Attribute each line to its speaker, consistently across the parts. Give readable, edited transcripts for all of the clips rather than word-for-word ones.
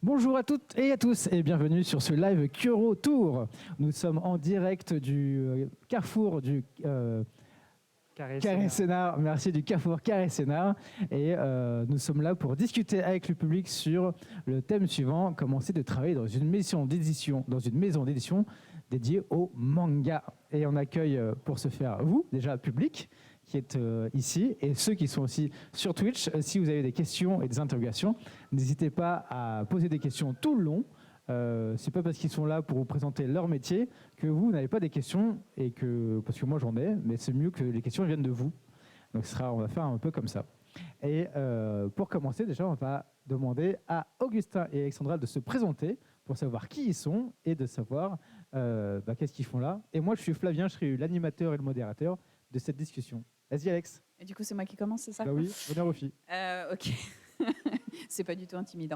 Speaker 1: Bonjour à toutes et à tous et bienvenue sur ce live Curo Tour. Nous sommes en direct du carrefour du Carré Sénart. Merci, du carrefour Carré Sénart. Et nous sommes là pour discuter avec le public sur le thème suivant, commencer de travailler dans une maison d'édition, dédiée au manga. Et on accueille pour ce faire vous, déjà public, qui êtes ici, et ceux qui sont aussi sur Twitch. Si vous avez des questions et des interrogations, n'hésitez pas à poser des questions tout le long. C'est pas parce qu'ils sont là pour vous présenter leur métier que vous n'avez pas des questions, parce que moi j'en ai, mais c'est mieux que les questions viennent de vous. Donc on va faire un peu comme ça. Et pour commencer, déjà, on va demander à Augustin et Alexandra de se présenter pour savoir qui ils sont et de savoir qu'est-ce qu'ils font là. Et moi, je suis Flavien, je serai l'animateur et le modérateur de cette discussion. Vas-y, Alex.
Speaker 2: Et du coup, c'est moi qui commence, c'est ça?
Speaker 1: Bah oui, honneur aux filles.
Speaker 2: Ok. C'est pas du tout intimidant.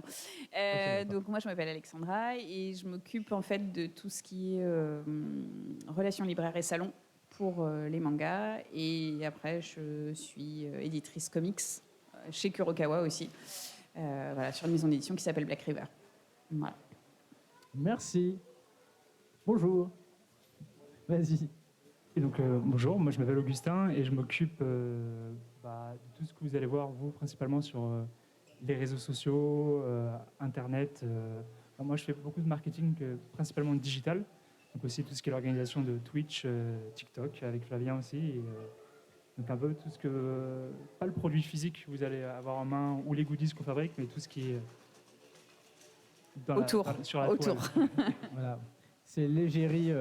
Speaker 2: Donc moi, je m'appelle Alexandra et je m'occupe en fait de tout ce qui est relations libraires et salons pour les mangas. Et après, je suis éditrice comics chez Kurokawa aussi, sur une maison d'édition qui s'appelle Black River. Voilà.
Speaker 1: Merci. Bonjour. Vas-y.
Speaker 3: Et donc, bonjour, moi je m'appelle Augustin et je m'occupe de tout ce que vous allez voir, vous, principalement sur les réseaux sociaux, Internet. Moi, je fais beaucoup de marketing, principalement digital, donc aussi tout ce qui est l'organisation de Twitch, TikTok, avec Flavien aussi. Et, donc un peu tout ce que, pas le produit physique que vous allez avoir en main ou les goodies qu'on fabrique, mais tout ce qui est sur la toile.
Speaker 1: Voilà. C'est l'égérie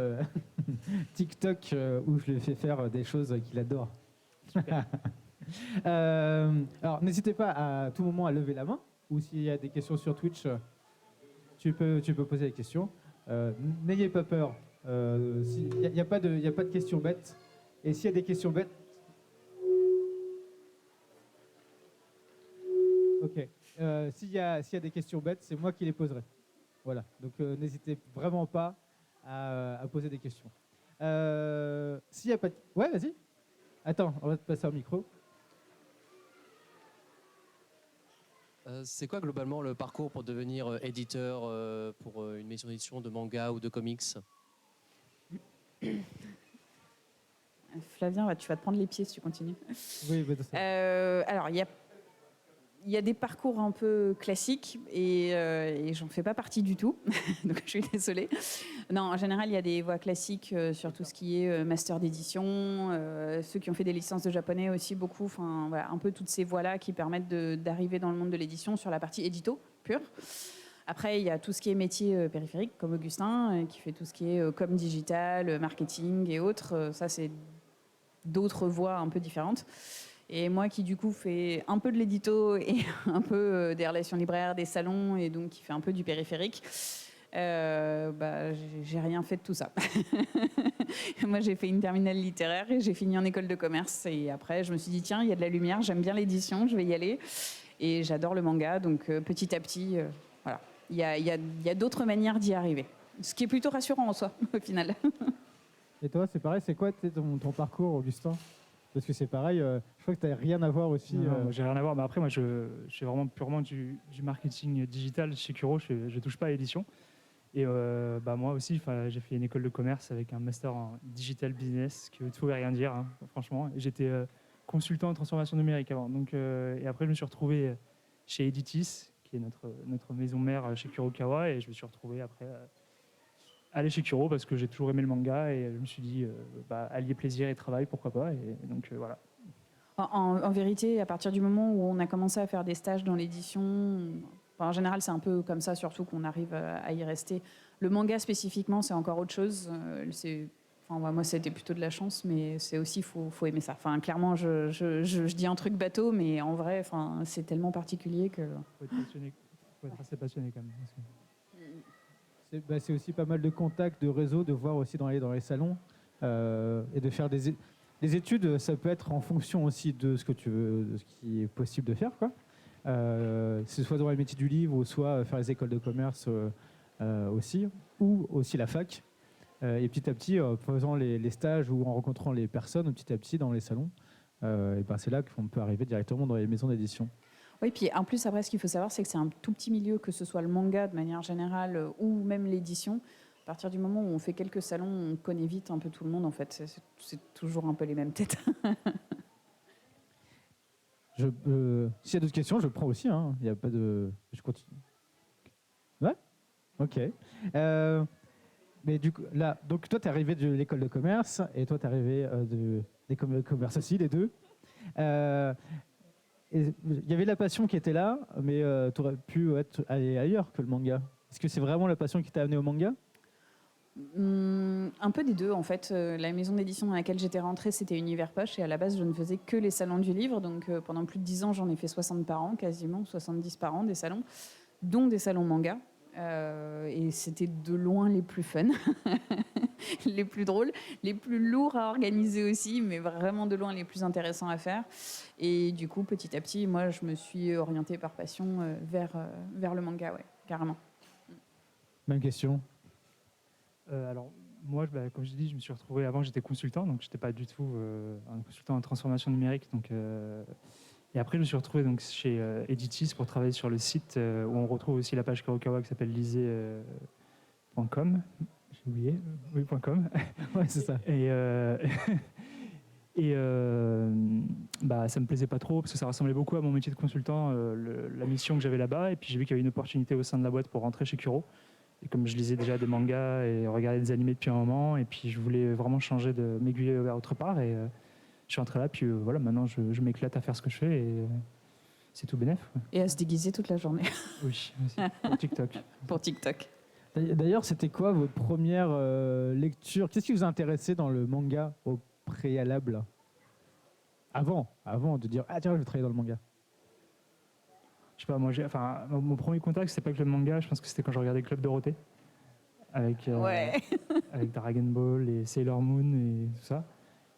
Speaker 1: TikTok où je lui fais faire des choses qu'il adore. Alors, n'hésitez pas à tout moment à lever la main, ou s'il y a des questions sur Twitch, tu peux poser des questions. N'ayez pas peur. Il n'y a pas de questions bêtes. Et s'il y a des questions bêtes... Ok. S'il y a des questions bêtes, c'est moi qui les poserai. Voilà. Donc, n'hésitez vraiment pas à poser des questions. S'il y a pas de... Ouais, vas-y. Attends, on va te passer un micro.
Speaker 4: C'est quoi globalement le parcours pour devenir éditeur pour une maison d'édition de manga ou de comics?
Speaker 2: Flavien, tu vas te prendre les pieds si tu continues.
Speaker 1: Oui,
Speaker 2: alors, il y a des parcours un peu classiques et j'en fais pas partie du tout, donc je suis désolée. Non, en général, il y a des voies classiques sur tout ce qui est master d'édition, ceux qui ont fait des licences de japonais aussi beaucoup, enfin voilà, un peu toutes ces voies-là qui permettent d'arriver dans le monde de l'édition sur la partie édito pure. Après, il y a tout ce qui est métier périphérique, comme Augustin, qui fait tout ce qui est com digital, marketing et autres. Ça, c'est d'autres voies un peu différentes. Et moi qui du coup fais un peu de l'édito et un peu des relations libraires, des salons et donc qui fait un peu du périphérique, j'ai rien fait de tout ça. Moi j'ai fait une terminale littéraire et j'ai fini en école de commerce et après je me suis dit tiens il y a de la lumière, j'aime bien l'édition, je vais y aller et j'adore le manga donc petit à petit voilà il y a d'autres manières d'y arriver, ce qui est plutôt rassurant en soi au final.
Speaker 1: Et toi c'est pareil, c'est quoi ton parcours, Augustin? Parce que c'est pareil, je crois que tu n'as rien à voir aussi.
Speaker 3: Non, j'ai rien à voir. Mais après, moi, je fais vraiment purement du marketing digital chez Kuro. Je ne touche pas à l'édition. Et moi aussi, j'ai fait une école de commerce avec un master en digital business, qui veut tout et rien dire, hein, franchement. Et j'étais consultant en transformation numérique avant. Donc, et après, je me suis retrouvé chez Editis, qui est notre maison mère chez Kurokawa. Et je me suis retrouvé après... aller chez Kuro parce que j'ai toujours aimé le manga et je me suis dit allier plaisir et travail, pourquoi pas, et donc voilà.
Speaker 2: En vérité, à partir du moment où on a commencé à faire des stages dans l'édition, en général c'est un peu comme ça surtout qu'on arrive à y rester. Le manga spécifiquement c'est encore autre chose, moi c'était plutôt de la chance, mais c'est aussi faut aimer ça. Clairement je dis un truc bateau, mais en vrai c'est tellement particulier que...
Speaker 3: Faut être assez passionné quand même.
Speaker 1: C'est aussi pas mal de contacts, de réseaux, de voir aussi dans les salons et de faire des études. Ça peut être en fonction aussi de ce que tu veux, de ce qui est possible de faire, quoi. Soit dans les métiers du livre, ou soit faire les écoles de commerce aussi, ou aussi la fac. Et petit à petit, en faisant les stages ou en rencontrant les personnes, petit à petit dans les salons, c'est là qu'on peut arriver directement dans les maisons d'édition.
Speaker 2: Oui, puis en plus, après, ce qu'il faut savoir, c'est que c'est un tout petit milieu, que ce soit le manga de manière générale ou même l'édition. À partir du moment où on fait quelques salons, on connaît vite un peu tout le monde, en fait. C'est toujours un peu les mêmes têtes.
Speaker 1: S'il y a d'autres questions, je prends aussi. Hein. Il y a pas de... Je continue. Ouais. Ok. Mais du coup, là, donc toi, tu es arrivé de l'école de commerce et toi, tu es arrivé de l'école de commerce aussi, les deux. Il y avait la passion qui était là, mais tu aurais pu aller ailleurs que le manga. Est-ce que c'est vraiment la passion qui t'a amené au manga?
Speaker 2: Un peu des deux, en fait. La maison d'édition dans laquelle j'étais rentrée, c'était Univers Poche, et à la base, je ne faisais que les salons du livre. Donc pendant plus de 10 ans, j'en ai fait 60 par an, quasiment 70 par an, des salons, dont des salons manga. Et c'était de loin les plus fun, les plus drôles, les plus lourds à organiser aussi, mais vraiment de loin les plus intéressants à faire. Et du coup, petit à petit, moi, je me suis orientée par passion vers le manga, ouais, carrément.
Speaker 1: Même question.
Speaker 3: Alors, moi, comme je dis, je me suis retrouvé, avant j'étais consultant, donc je n'étais pas du tout un consultant en transformation numérique. Et après, je me suis retrouvé donc, chez Editis pour travailler sur le site où on retrouve aussi la page Kurokawa qui s'appelle lisez.com. J'ai oublié, oui, .com.
Speaker 1: Ouais, c'est ça.
Speaker 3: Et ça me plaisait pas trop parce que ça ressemblait beaucoup à mon métier de consultant, la mission que j'avais là-bas. Et puis j'ai vu qu'il y avait une opportunité au sein de la boîte pour rentrer chez Kuro. Et comme je lisais déjà des mangas et regardais des animés depuis un moment, et puis je voulais vraiment changer de m'aiguiller vers autre part, et je suis rentré là, puis voilà, maintenant je m'éclate à faire ce que je fais, et c'est tout bénef.
Speaker 2: Et à se déguiser toute la journée.
Speaker 3: Oui, aussi, pour TikTok.
Speaker 2: Pour TikTok.
Speaker 1: D'ailleurs, c'était quoi votre première lecture? Qu'est-ce qui vous a intéressé dans le manga au préalable? Avant de dire, ah tiens, je vais travailler dans le manga.
Speaker 3: Je sais pas, moi, mon premier contact, c'était pas avec le manga, je pense que c'était quand je regardais Club Dorothée, avec Dragon Ball et Sailor Moon et tout ça.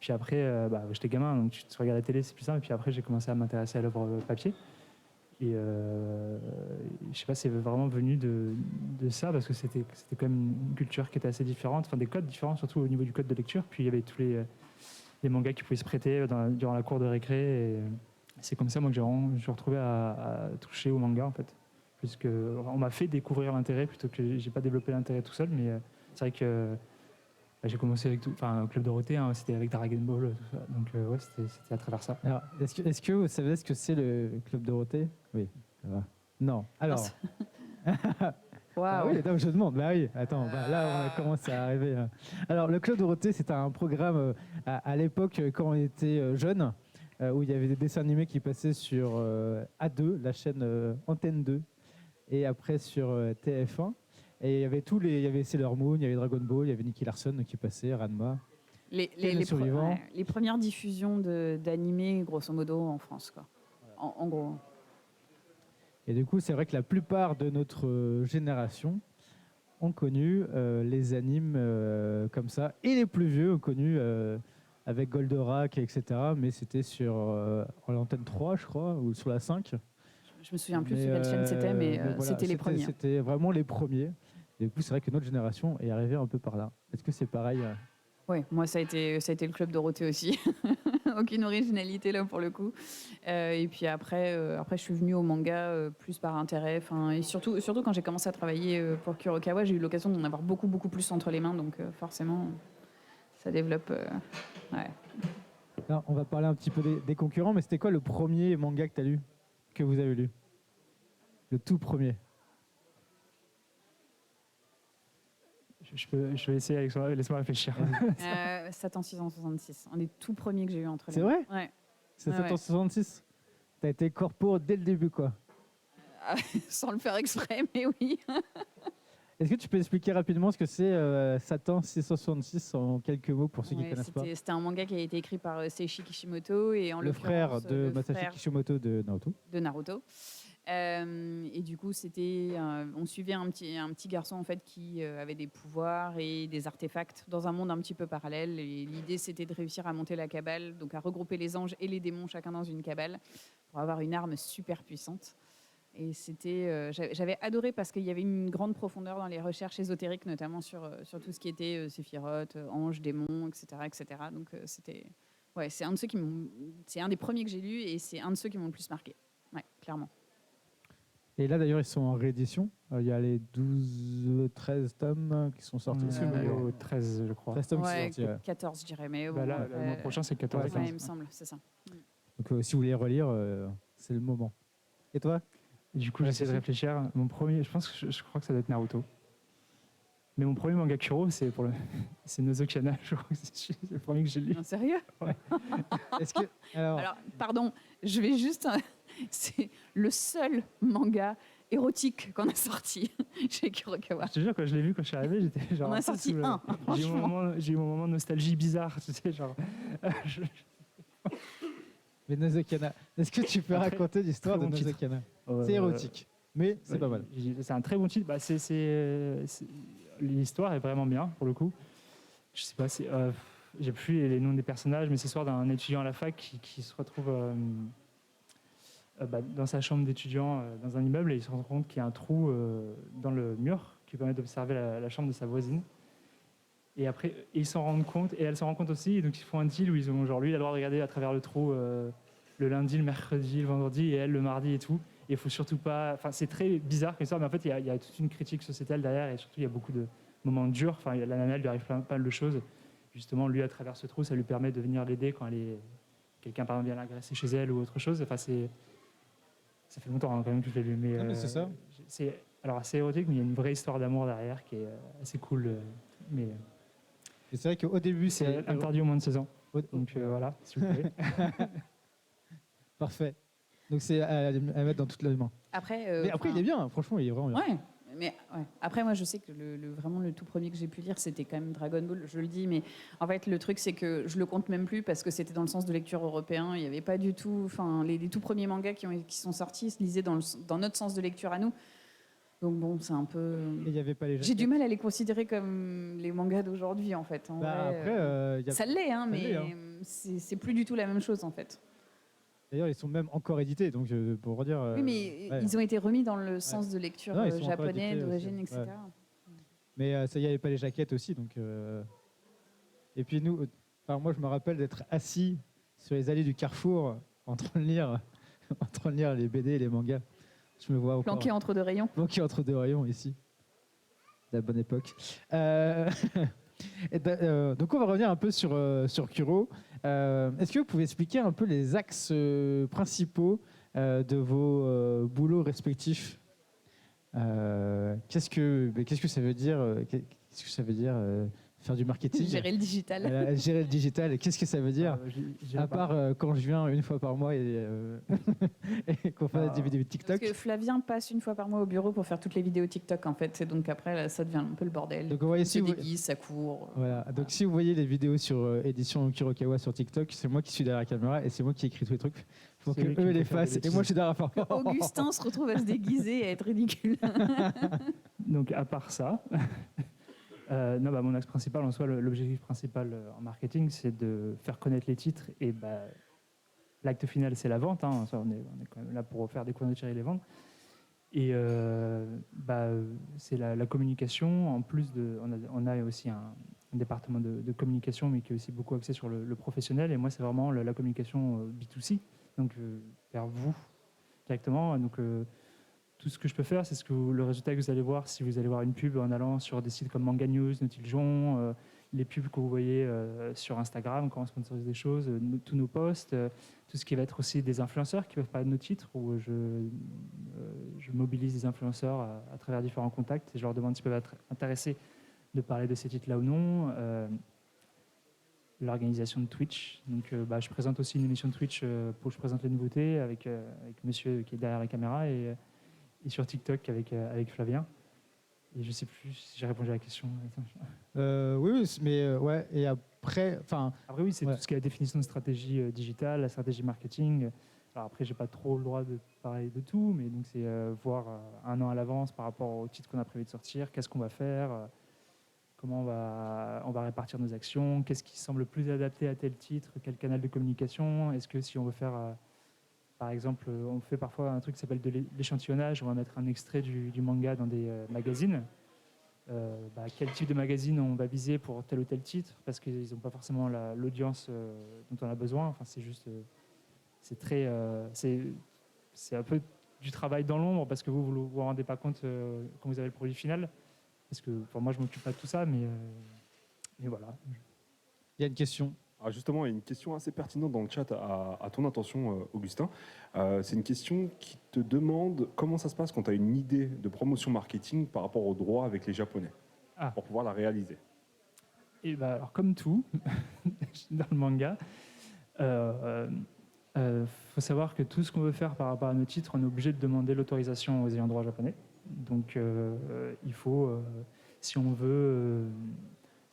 Speaker 3: Puis après, j'étais gamin, donc tu regardes la télé, c'est plus simple. Et puis après, j'ai commencé à m'intéresser à l'œuvre papier. Et je sais pas, c'est vraiment venu de ça, parce que c'était quand même une culture qui était assez différente, enfin des codes différents, surtout au niveau du code de lecture. Puis il y avait tous les mangas qui pouvaient se prêter durant la cour de récré. Et c'est comme ça, moi, que je me suis retrouvé à toucher au manga, en fait. Puisqu'on m'a fait découvrir l'intérêt plutôt que j'ai pas développé l'intérêt tout seul. Mais c'est vrai que j'ai commencé avec au Club Dorothée, hein, c'était avec Dragon Ball, tout ça. Donc ouais, c'était à travers ça.
Speaker 1: Alors, est-ce que vous savez ce que c'est le Club Dorothée? Oui, ça va. Non. Alors.
Speaker 2: Waouh.
Speaker 1: Ah oui, non, je demande. Bah oui, attends, là on commence à arriver. Alors, le Club Dorothée, c'était un programme à l'époque quand on était jeune, où il y avait des dessins animés qui passaient sur A2, la chaîne Antenne 2, et après sur TF1. Et il y avait il y avait Sailor Moon, il y avait Dragon Ball, il y avait Nicky Larson qui passait, Ranma.
Speaker 2: Les premières diffusions d'animés, grosso modo, en France, quoi. En gros.
Speaker 1: Et du coup, c'est vrai que la plupart de notre génération ont connu les animes comme ça. Et les plus vieux ont connu avec Goldorak, etc. Mais c'était sur l'antenne 3, je crois, ou sur la 5.
Speaker 2: Je me souviens plus sur quelle chaîne c'était, mais voilà, c'était les premiers.
Speaker 1: C'était vraiment les premiers. Et du coup, c'est vrai que notre génération est arrivée un peu par là. Est-ce que c'est pareil?
Speaker 2: Oui, moi, ça a été le Club Dorothée aussi. Aucune originalité là pour le coup. Et puis après, je suis venue au manga plus par intérêt. Et surtout quand j'ai commencé à travailler pour Kurokawa, j'ai eu l'occasion d'en avoir beaucoup plus entre les mains. Donc forcément, ça développe. Ouais.
Speaker 1: Alors, on va parler un petit peu des concurrents, mais c'était quoi le premier manga que tu as lu, que vous avez lu? Le tout premier.
Speaker 3: Je vais essayer avec toi, laisse-moi réfléchir.
Speaker 2: Satan 666, un des tout premiers que j'ai eu entre les
Speaker 1: mains. C'est vrai?
Speaker 2: Ouais.
Speaker 1: C'est Satan 666. T'as été corpo dès le début, quoi.
Speaker 2: Sans le faire exprès, mais oui.
Speaker 1: Est-ce que tu peux expliquer rapidement ce que c'est Satan 666 en quelques mots pour ceux qui ne connaissent pas?
Speaker 2: C'était un manga qui a été écrit par Seishi Kishimoto et
Speaker 1: le frère de Masashi Kishimoto de
Speaker 2: Naruto. Et du coup, on suivait un petit garçon en fait qui avait des pouvoirs et des artefacts dans un monde un petit peu parallèle. Et l'idée, c'était de réussir à monter la cabale, donc à regrouper les anges et les démons chacun dans une cabale pour avoir une arme super puissante. Et j'avais adoré parce qu'il y avait une grande profondeur dans les recherches ésotériques, notamment sur tout ce qui était séphiroth, anges, démons, etc., etc. Donc c'est un de ceux c'est un des premiers que j'ai lu et c'est un de ceux qui m'ont le plus marqué. Ouais, clairement.
Speaker 1: Et là, d'ailleurs, ils sont en réédition. Il y a les 12, 13 tomes qui sont sortis.
Speaker 3: C'est le numéro 13, je crois.
Speaker 1: 13 tomes qui sont
Speaker 2: Ouais,
Speaker 1: sortis. Ouais.
Speaker 2: 14, je dirais. Mais
Speaker 3: Bah
Speaker 2: bon,
Speaker 3: là, le mois prochain, c'est 14 et
Speaker 2: ouais,
Speaker 3: 15.
Speaker 2: il me semble, c'est ça.
Speaker 1: Donc, si vous voulez relire, c'est le moment. Et toi?
Speaker 3: Et du coup, j'essaie de réfléchir. Mon premier, je pense que je crois que ça doit être Naruto. Mais mon premier manga Kuro, c'est c'est Nozokana. Je crois que c'est le premier que j'ai lu.
Speaker 2: Non, sérieux?
Speaker 1: Est-ce que
Speaker 2: Alors, pardon, je vais juste. C'est le seul manga érotique qu'on a sorti chez Kurokawa.
Speaker 3: Je te jure, quand je l'ai vu, quand je suis arrivé, j'étais genre.
Speaker 2: On en a sorti un,
Speaker 3: J'ai eu mon moment de nostalgie bizarre, tu sais, genre.
Speaker 1: Mais Nozokana, est-ce que tu peux
Speaker 3: Après,
Speaker 1: raconter l'histoire de
Speaker 3: très bon titre.
Speaker 1: Nozokana? C'est érotique, mais c'est
Speaker 3: Ouais,
Speaker 1: pas mal.
Speaker 3: C'est un très bon titre. Bah, l'histoire est vraiment bien, pour le coup. Je sais pas, j'ai plus les noms des personnages, mais c'est l'histoire d'un étudiant à la fac qui se retrouve dans sa chambre d'étudiant dans un immeuble et il se rend compte qu'il y a un trou dans le mur qui permet d'observer la chambre de sa voisine. Et après, ils s'en rendent compte, et elle s'en rend compte aussi, et donc ils font un deal où ils ont, genre lui, il a le droit de regarder à travers le trou le lundi, le mercredi, le vendredi, et elle le mardi et tout. Et il faut surtout pas. Enfin, c'est très bizarre comme ça, mais en fait, il y a toute une critique sociétale derrière, et surtout, il y a beaucoup de moments durs. Enfin, la nana, elle lui arrive pas mal de choses. Justement, lui, à travers ce trou, ça lui permet de venir l'aider quand quelqu'un, par exemple, vient l'agresser chez elle ou autre chose. Enfin, ça fait longtemps quand même que je l'ai lu. Mais,
Speaker 1: c'est ça.
Speaker 3: C'est alors assez érotique, mais il y a une vraie histoire d'amour derrière qui est assez cool. Mais
Speaker 1: Et c'est vrai qu'au début,
Speaker 3: c'est interdit au moins de 16 ans. Donc voilà, s'il vous plaît.
Speaker 1: Parfait. Donc c'est à mettre dans toutes les mains.
Speaker 2: Après,
Speaker 1: Mais après, il est bien, franchement, il est vraiment bien.
Speaker 2: Ouais, mais ouais. Après, moi, je sais que vraiment le tout premier que j'ai pu lire, c'était quand même Dragon Ball. Je le dis, mais en fait, le truc, c'est que je le compte même plus parce que c'était dans le sens de lecture européen. Il n'y avait pas du tout. Enfin, les tout premiers mangas qui sont sortis se lisaient dans notre sens de lecture à nous. Donc bon, c'est un peu.
Speaker 1: Et il y avait pas les
Speaker 2: J'ai du mal à les considérer comme les mangas d'aujourd'hui, en fait. En vrai,
Speaker 1: après,
Speaker 2: ça l'est, hein,
Speaker 1: ça
Speaker 2: mais
Speaker 1: l'est, hein.
Speaker 2: c'est plus du tout la même chose, en fait.
Speaker 1: D'ailleurs, ils sont même encore édités, donc pour dire.
Speaker 2: Oui, mais
Speaker 1: ouais.
Speaker 2: ils ont été remis dans le sens de lecture
Speaker 1: Non, ils sont encore
Speaker 2: japonais,
Speaker 1: édités
Speaker 2: d'origine,
Speaker 1: aussi.
Speaker 2: etc.
Speaker 1: Mais ça, il n'y avait pas les jaquettes aussi, donc. Et puis nous, moi, je me rappelle d'être assis sur les allées du Carrefour en train de lire les BD et les mangas. Je me vois encore.
Speaker 2: Planqué entre deux rayons.
Speaker 1: Planqué entre deux rayons ici. La bonne époque. Donc on va revenir un peu sur Kuro. Est-ce que vous pouvez expliquer un peu les axes principaux de vos boulots respectifs? Qu'est-ce que ça veut dire qu'est-ce que ça veut dire faire du marketing?
Speaker 2: Gérer le digital.
Speaker 1: Gérer le digital, qu'est-ce que ça veut dire? À part quand je viens une fois par mois et qu'on fait des vidéos TikTok.
Speaker 2: Parce que Flavien passe une fois par mois au bureau pour faire toutes les vidéos TikTok, en fait. Et donc après, là, ça devient un peu le bordel.
Speaker 1: Donc, vous voyez,
Speaker 2: il se déguise, ça court.
Speaker 1: Voilà. Donc si vous voyez les vidéos sur édition Kurokawa sur TikTok, c'est moi qui suis derrière la caméra et c'est moi qui écris tous les trucs pour que eux les fassent. Et moi, je suis derrière la fin.
Speaker 2: Augustin se retrouve à se déguiser et à être ridicule.
Speaker 3: Donc à part ça, non, mon axe principal en soi, l'objectif principal en marketing, c'est de faire connaître les titres et l'acte final, c'est la vente. Hein. On est quand même là pour faire découvrir et les vendre. Et c'est la communication. En plus, on a aussi un département de communication, mais qui est aussi beaucoup axé sur le professionnel. Et moi, c'est vraiment la communication B2C, donc vers vous directement. Donc tout ce que je peux faire, c'est le résultat que vous allez voir si vous allez voir une pub en allant sur des sites comme Manga News, Nautiljon, les pubs que vous voyez sur Instagram quand on sponsorise des choses, tous nos posts, tout ce qui va être aussi des influenceurs qui peuvent parler de nos titres, où je mobilise des influenceurs à travers différents contacts et je leur demande s'ils peuvent être intéressés de parler de ces titres-là ou non. L'organisation de Twitch. Donc, je présente aussi une émission de Twitch pour que je présente les nouveautés avec monsieur qui est derrière la caméra et sur TikTok avec Flavien. Et je ne sais plus si j'ai répondu à la question.
Speaker 1: Oui, mais ouais. Et après,
Speaker 3: oui, c'est tout ce qui est la définition de stratégie digitale, la stratégie marketing. Alors après, j'ai pas trop le droit de parler de tout, mais donc c'est voir un an à l'avance par rapport au titre qu'on a prévu de sortir, qu'est-ce qu'on va faire, comment on va répartir nos actions, qu'est-ce qui semble le plus adapté à tel titre, quel canal de communication. Est-ce que si on veut faire par exemple, on fait parfois un truc qui s'appelle de l'échantillonnage. On va mettre un extrait du manga dans des magazines. Quel type de magazine on va viser pour tel ou tel titre? Parce qu'ils n'ont pas forcément l'audience dont on a besoin. Enfin, c'est juste, c'est très, c'est un peu du travail dans l'ombre parce que vous ne vous rendez pas compte quand vous avez le produit final. Parce que moi, je ne m'occupe pas de tout ça, mais voilà.
Speaker 1: Il y a une question.
Speaker 5: Ah, justement, il y a une question assez pertinente dans le chat à ton intention, Augustin. C'est une question qui te demande comment ça se passe quand tu as une idée de promotion marketing par rapport au droit avec les Japonais pour pouvoir la réaliser.
Speaker 3: Et alors, comme tout dans le manga, faut savoir que tout ce qu'on veut faire par rapport à nos titres, on est obligé de demander l'autorisation aux ayants droit japonais. Donc, il faut, si on veut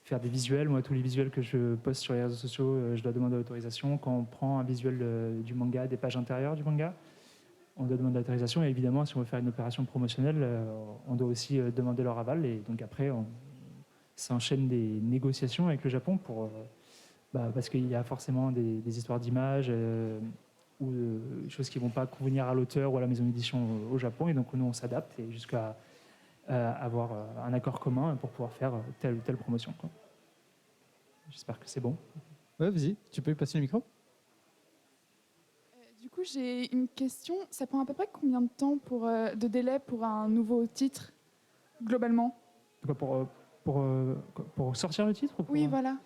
Speaker 3: faire des visuels, moi, tous les visuels que je poste sur les réseaux sociaux, je dois demander l'autorisation. Quand on prend un visuel du manga, des pages intérieures du manga, on doit demander l'autorisation. Et évidemment, si on veut faire une opération promotionnelle, on doit aussi demander leur aval. Et donc après, on s'enchaîne des négociations avec le Japon parce qu'il y a forcément des histoires d'images ou des choses qui ne vont pas convenir à l'auteur ou à la maison d'édition au Japon. Et donc, nous, on s'adapte jusqu'à avoir un accord commun pour pouvoir faire telle ou telle promotion. Quoi. J'espère que c'est bon.
Speaker 1: Ouais, vas-y, tu peux lui passer le micro.
Speaker 6: Du coup, j'ai une question. Ça prend à peu près combien de temps de délai pour un nouveau titre, globalement ?
Speaker 3: Pour sortir le titre ou
Speaker 6: Oui, voilà.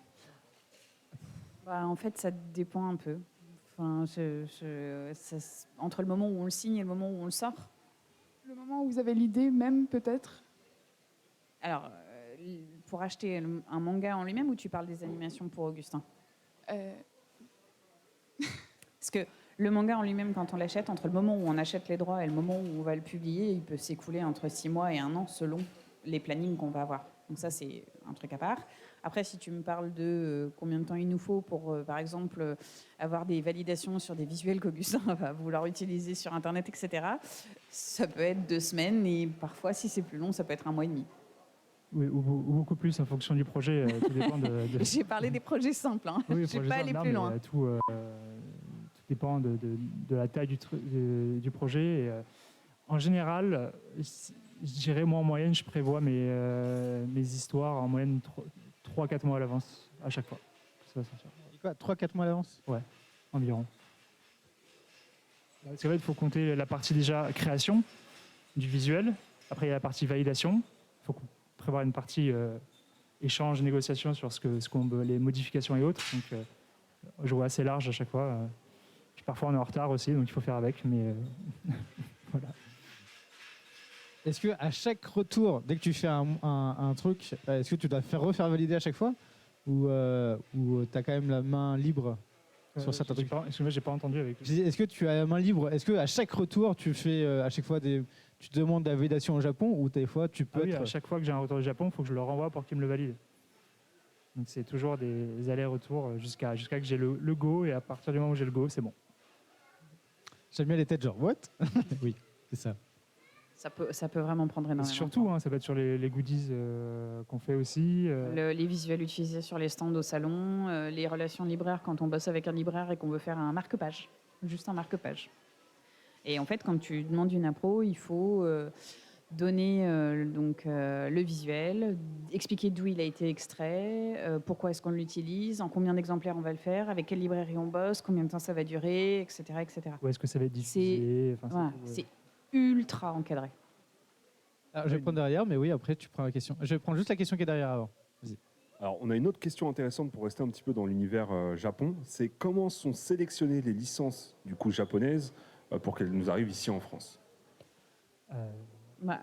Speaker 2: En fait, ça dépend un peu. Enfin, entre le moment où on le signe et le moment où on le sort.
Speaker 6: Le moment où vous avez l'idée même, peut-être ?
Speaker 2: Alors, pour acheter un manga en lui-même ou tu parles des animations pour Augustin ? Parce que le manga en lui-même, quand on l'achète, entre le moment où on achète les droits et le moment où on va le publier, il peut s'écouler entre 6 mois et 1 an selon les plannings qu'on va avoir. Donc ça, c'est un truc à part. Après, si tu me parles de combien de temps il nous faut pour, par exemple, avoir des validations sur des visuels qu'Augustin va vouloir utiliser sur Internet, etc., ça peut être 2 semaines et parfois, si c'est plus long, ça peut être 1 mois et demi.
Speaker 3: Oui, ou beaucoup plus en fonction du projet. Tout dépend de...
Speaker 2: J'ai parlé des projets simples. Hein.
Speaker 3: Oui,
Speaker 2: je ne vais pas aller plus loin.
Speaker 3: Tout dépend de la taille du projet. Et, en général, je dirais, moi, en moyenne, je prévois mes histoires en moyenne 3-4 mois à l'avance, à chaque fois. Ça va sortir.
Speaker 1: 3-4 mois à l'avance ?
Speaker 3: Ouais, environ. Parce qu'en fait, il faut compter la partie déjà création du visuel. Après, il y a la partie validation. Il faut prévoir une partie échange, négociation sur les modifications et autres. Donc, je vois assez large à chaque fois. Puis parfois, on est en retard aussi, donc il faut faire avec. Mais voilà.
Speaker 1: Est-ce qu'à chaque retour, dès que tu fais un truc, est-ce que tu dois refaire valider à chaque fois ? Ou tu as quand même la main libre sur certains trucs ?
Speaker 3: Excuse-moi, j'ai pas entendu avec.
Speaker 1: Est-ce que tu as la main libre ? Est-ce qu'à chaque retour, tu fais à chaque fois tu te demandes la validation au Japon ou des fois tu peux
Speaker 3: à chaque fois que j'ai un retour du Japon, il faut que je le renvoie pour qu'il me le valide. Donc c'est toujours des allers-retours jusqu'à que j'ai le go, et à partir du moment où j'ai le go, c'est bon.
Speaker 1: J'aime bien les têtes genre what ? Oui, c'est ça.
Speaker 2: Ça peut vraiment prendre énormément.
Speaker 3: Surtout, ça peut être sur les goodies qu'on fait aussi.
Speaker 2: Les visuels utilisés sur les stands au salon, les relations libraires quand on bosse avec un libraire et qu'on veut faire un marque-page, juste un marque-page. Et en fait, quand tu demandes une appro, il faut donner le visuel, expliquer d'où il a été extrait, pourquoi est-ce qu'on l'utilise, en combien d'exemplaires on va le faire, avec quelle librairie on bosse, combien de temps ça va durer, etc. etc.
Speaker 3: Où est-ce que ça va être diffusé ?
Speaker 2: C'est ultra encadré.
Speaker 1: Alors, je vais prendre derrière, mais oui, après tu prends la question. Je vais prendre juste la question qui est derrière avant. Vas-y.
Speaker 5: Alors, on a une autre question intéressante pour rester un petit peu dans l'univers Japon. C'est comment sont sélectionnées les licences du coup japonaises pour qu'elles nous arrivent ici en France ?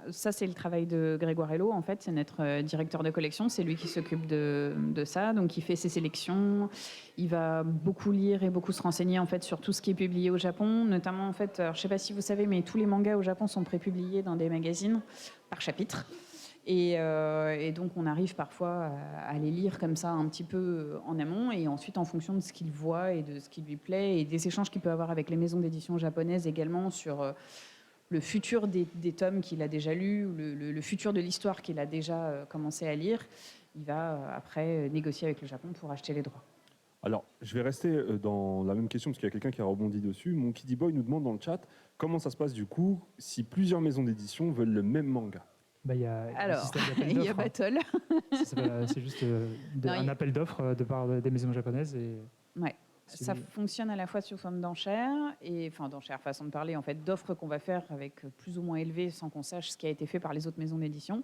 Speaker 2: Ça, c'est le travail de Grégoire Hello, en fait. C'est notre directeur de collection. C'est lui qui s'occupe de ça. Donc, il fait ses sélections. Il va beaucoup lire et beaucoup se renseigner, en fait, sur tout ce qui est publié au Japon. Notamment, en fait, alors, je ne sais pas si vous savez, mais tous les mangas au Japon sont prépubliés dans des magazines par chapitre. Et donc, on arrive parfois à les lire comme ça, un petit peu en amont. Et ensuite, en fonction de ce qu'il voit et de ce qui lui plaît, et des échanges qu'il peut avoir avec les maisons d'édition japonaises également sur... le futur des tomes qu'il a déjà lus, le futur de l'histoire qu'il a déjà commencé à lire, il va après négocier avec le Japon pour acheter les droits.
Speaker 5: Alors, je vais rester dans la même question parce qu'il y a quelqu'un qui a rebondi dessus. Monkey D. Boy nous demande dans le chat comment ça se passe du coup si plusieurs maisons d'édition veulent le même manga.
Speaker 3: Il y a
Speaker 2: il y a Battle.
Speaker 3: C'est juste un appel d'offres de part des maisons japonaises. Et...
Speaker 2: Ouais. Ça fonctionne à la fois sous forme d'enchères, d'enchères, façon de parler, en fait, d'offres qu'on va faire avec plus ou moins élevées sans qu'on sache ce qui a été fait par les autres maisons d'édition.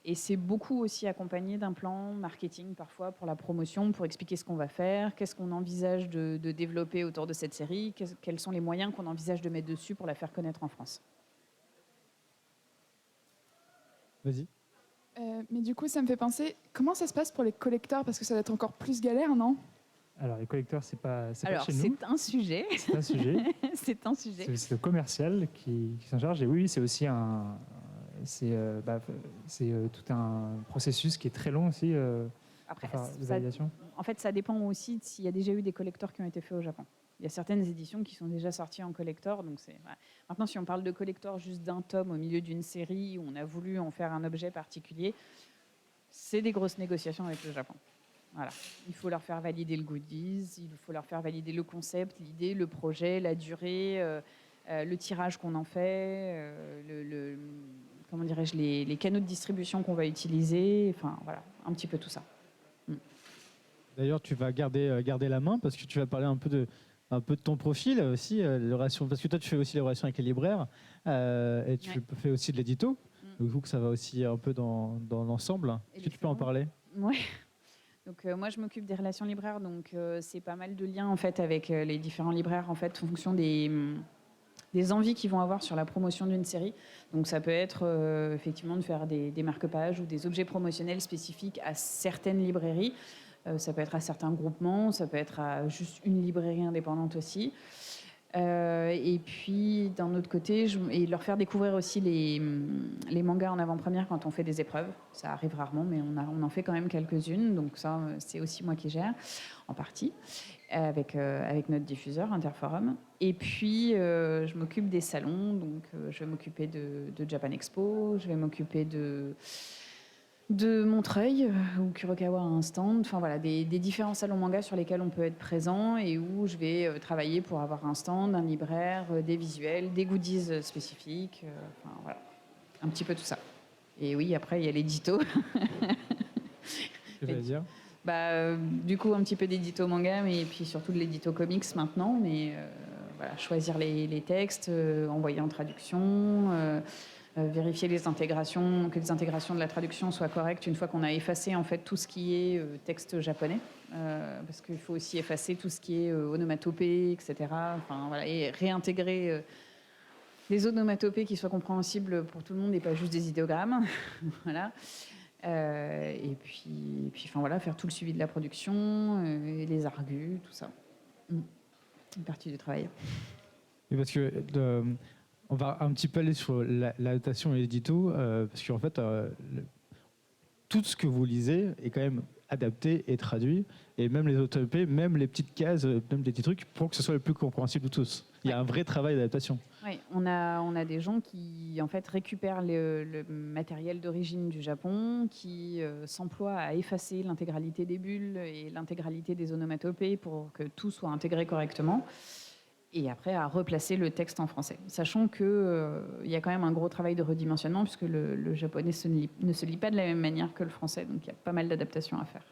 Speaker 2: Et c'est beaucoup aussi accompagné d'un plan marketing parfois pour la promotion, pour expliquer ce qu'on va faire, qu'est-ce qu'on envisage de développer autour de cette série, quels sont les moyens qu'on envisage de mettre dessus pour la faire connaître en France.
Speaker 1: Vas-y.
Speaker 6: Mais du coup, ça me fait penser, comment ça se passe pour les collecteurs? Parce que ça doit être encore plus galère, non?
Speaker 3: Alors, les collecteurs, c'est pas chez nous.
Speaker 2: C'est un sujet.
Speaker 3: C'est un sujet.
Speaker 2: C'est un sujet.
Speaker 3: C'est le commercial qui s'en charge. Et oui, c'est aussi tout un processus qui est très long aussi.
Speaker 2: Après,
Speaker 3: de validation.
Speaker 2: En fait, ça dépend aussi de s'il y a déjà eu des collecteurs qui ont été faits au Japon. Il y a certaines éditions qui sont déjà sorties en collector. Donc voilà. Maintenant, si on parle de collector juste d'un tome au milieu d'une série où on a voulu en faire un objet particulier, c'est des grosses négociations avec le Japon. Voilà. Il faut leur faire valider le goodies, il faut leur faire valider le concept, l'idée, le projet, la durée, le tirage qu'on en fait, comment dirais-je, les canaux de distribution qu'on va utiliser. Enfin, voilà, un petit peu tout ça.
Speaker 1: D'ailleurs, tu vas garder la main parce que tu vas parler un peu de ton profil aussi, les relations, parce que toi, tu fais aussi les relations avec les libraires et tu fais aussi de l'édito. Donc, du coup, ça va aussi un peu dans l'ensemble. Est-ce que tu peux en parler?
Speaker 2: Oui. Donc moi je m'occupe des relations libraires, donc c'est pas mal de liens en fait avec les différents libraires en fait en fonction des envies qu'ils vont avoir sur la promotion d'une série. Donc ça peut être effectivement de faire des marque-pages ou des objets promotionnels spécifiques à certaines librairies. Ça peut être à certains groupements, ça peut être à juste une librairie indépendante aussi. Et puis d'un autre côté, et leur faire découvrir aussi les mangas en avant-première quand on fait des épreuves. Ça arrive rarement, mais on en fait quand même quelques-unes. Donc ça, c'est aussi moi qui gère, en partie, avec notre diffuseur, Interforum. Et puis, je m'occupe des salons. Donc je vais m'occuper de Japan Expo, je vais m'occuper de Montreuil, où Kurokawa a un stand, enfin voilà, des différents salons manga sur lesquels on peut être présent et où je vais travailler pour avoir un stand, un libraire, des visuels, des goodies spécifiques, enfin voilà, un petit peu tout ça. Et oui, après il y a l'édito.
Speaker 1: Qu'est-ce que ça veut dire?
Speaker 2: Du coup, un petit peu d'édito manga, mais puis surtout de l'édito comics maintenant, mais voilà, choisir les textes, envoyer en traduction. Vérifier que les intégrations de la traduction soient correctes une fois qu'on a effacé en fait tout ce qui est texte japonais, parce qu'il faut aussi effacer tout ce qui est onomatopée, etc. Enfin, voilà, et réintégrer des onomatopées qui soient compréhensibles pour tout le monde et pas juste des idéogrammes. Voilà. Et puis, enfin voilà, faire tout le suivi de la production, et les argus, tout ça. Une partie du travail.
Speaker 1: Oui, parce que on va un petit peu aller sur l'adaptation et l'édito, parce qu'en fait, tout ce que vous lisez est quand même adapté et traduit, et même les autopées, même les petites cases, même des petits trucs, pour que ce soit le plus compréhensible de tous. Il y a un vrai travail d'adaptation.
Speaker 2: Oui, on a des gens qui en fait récupèrent le matériel d'origine du Japon, qui s'emploient à effacer l'intégralité des bulles et l'intégralité des onomatopées pour que tout soit intégré correctement. Et après à replacer le texte en français. Sachant qu'il y a quand même un gros travail de redimensionnement, puisque le japonais ne se lit pas de la même manière que le français, donc il y a pas mal d'adaptations à faire.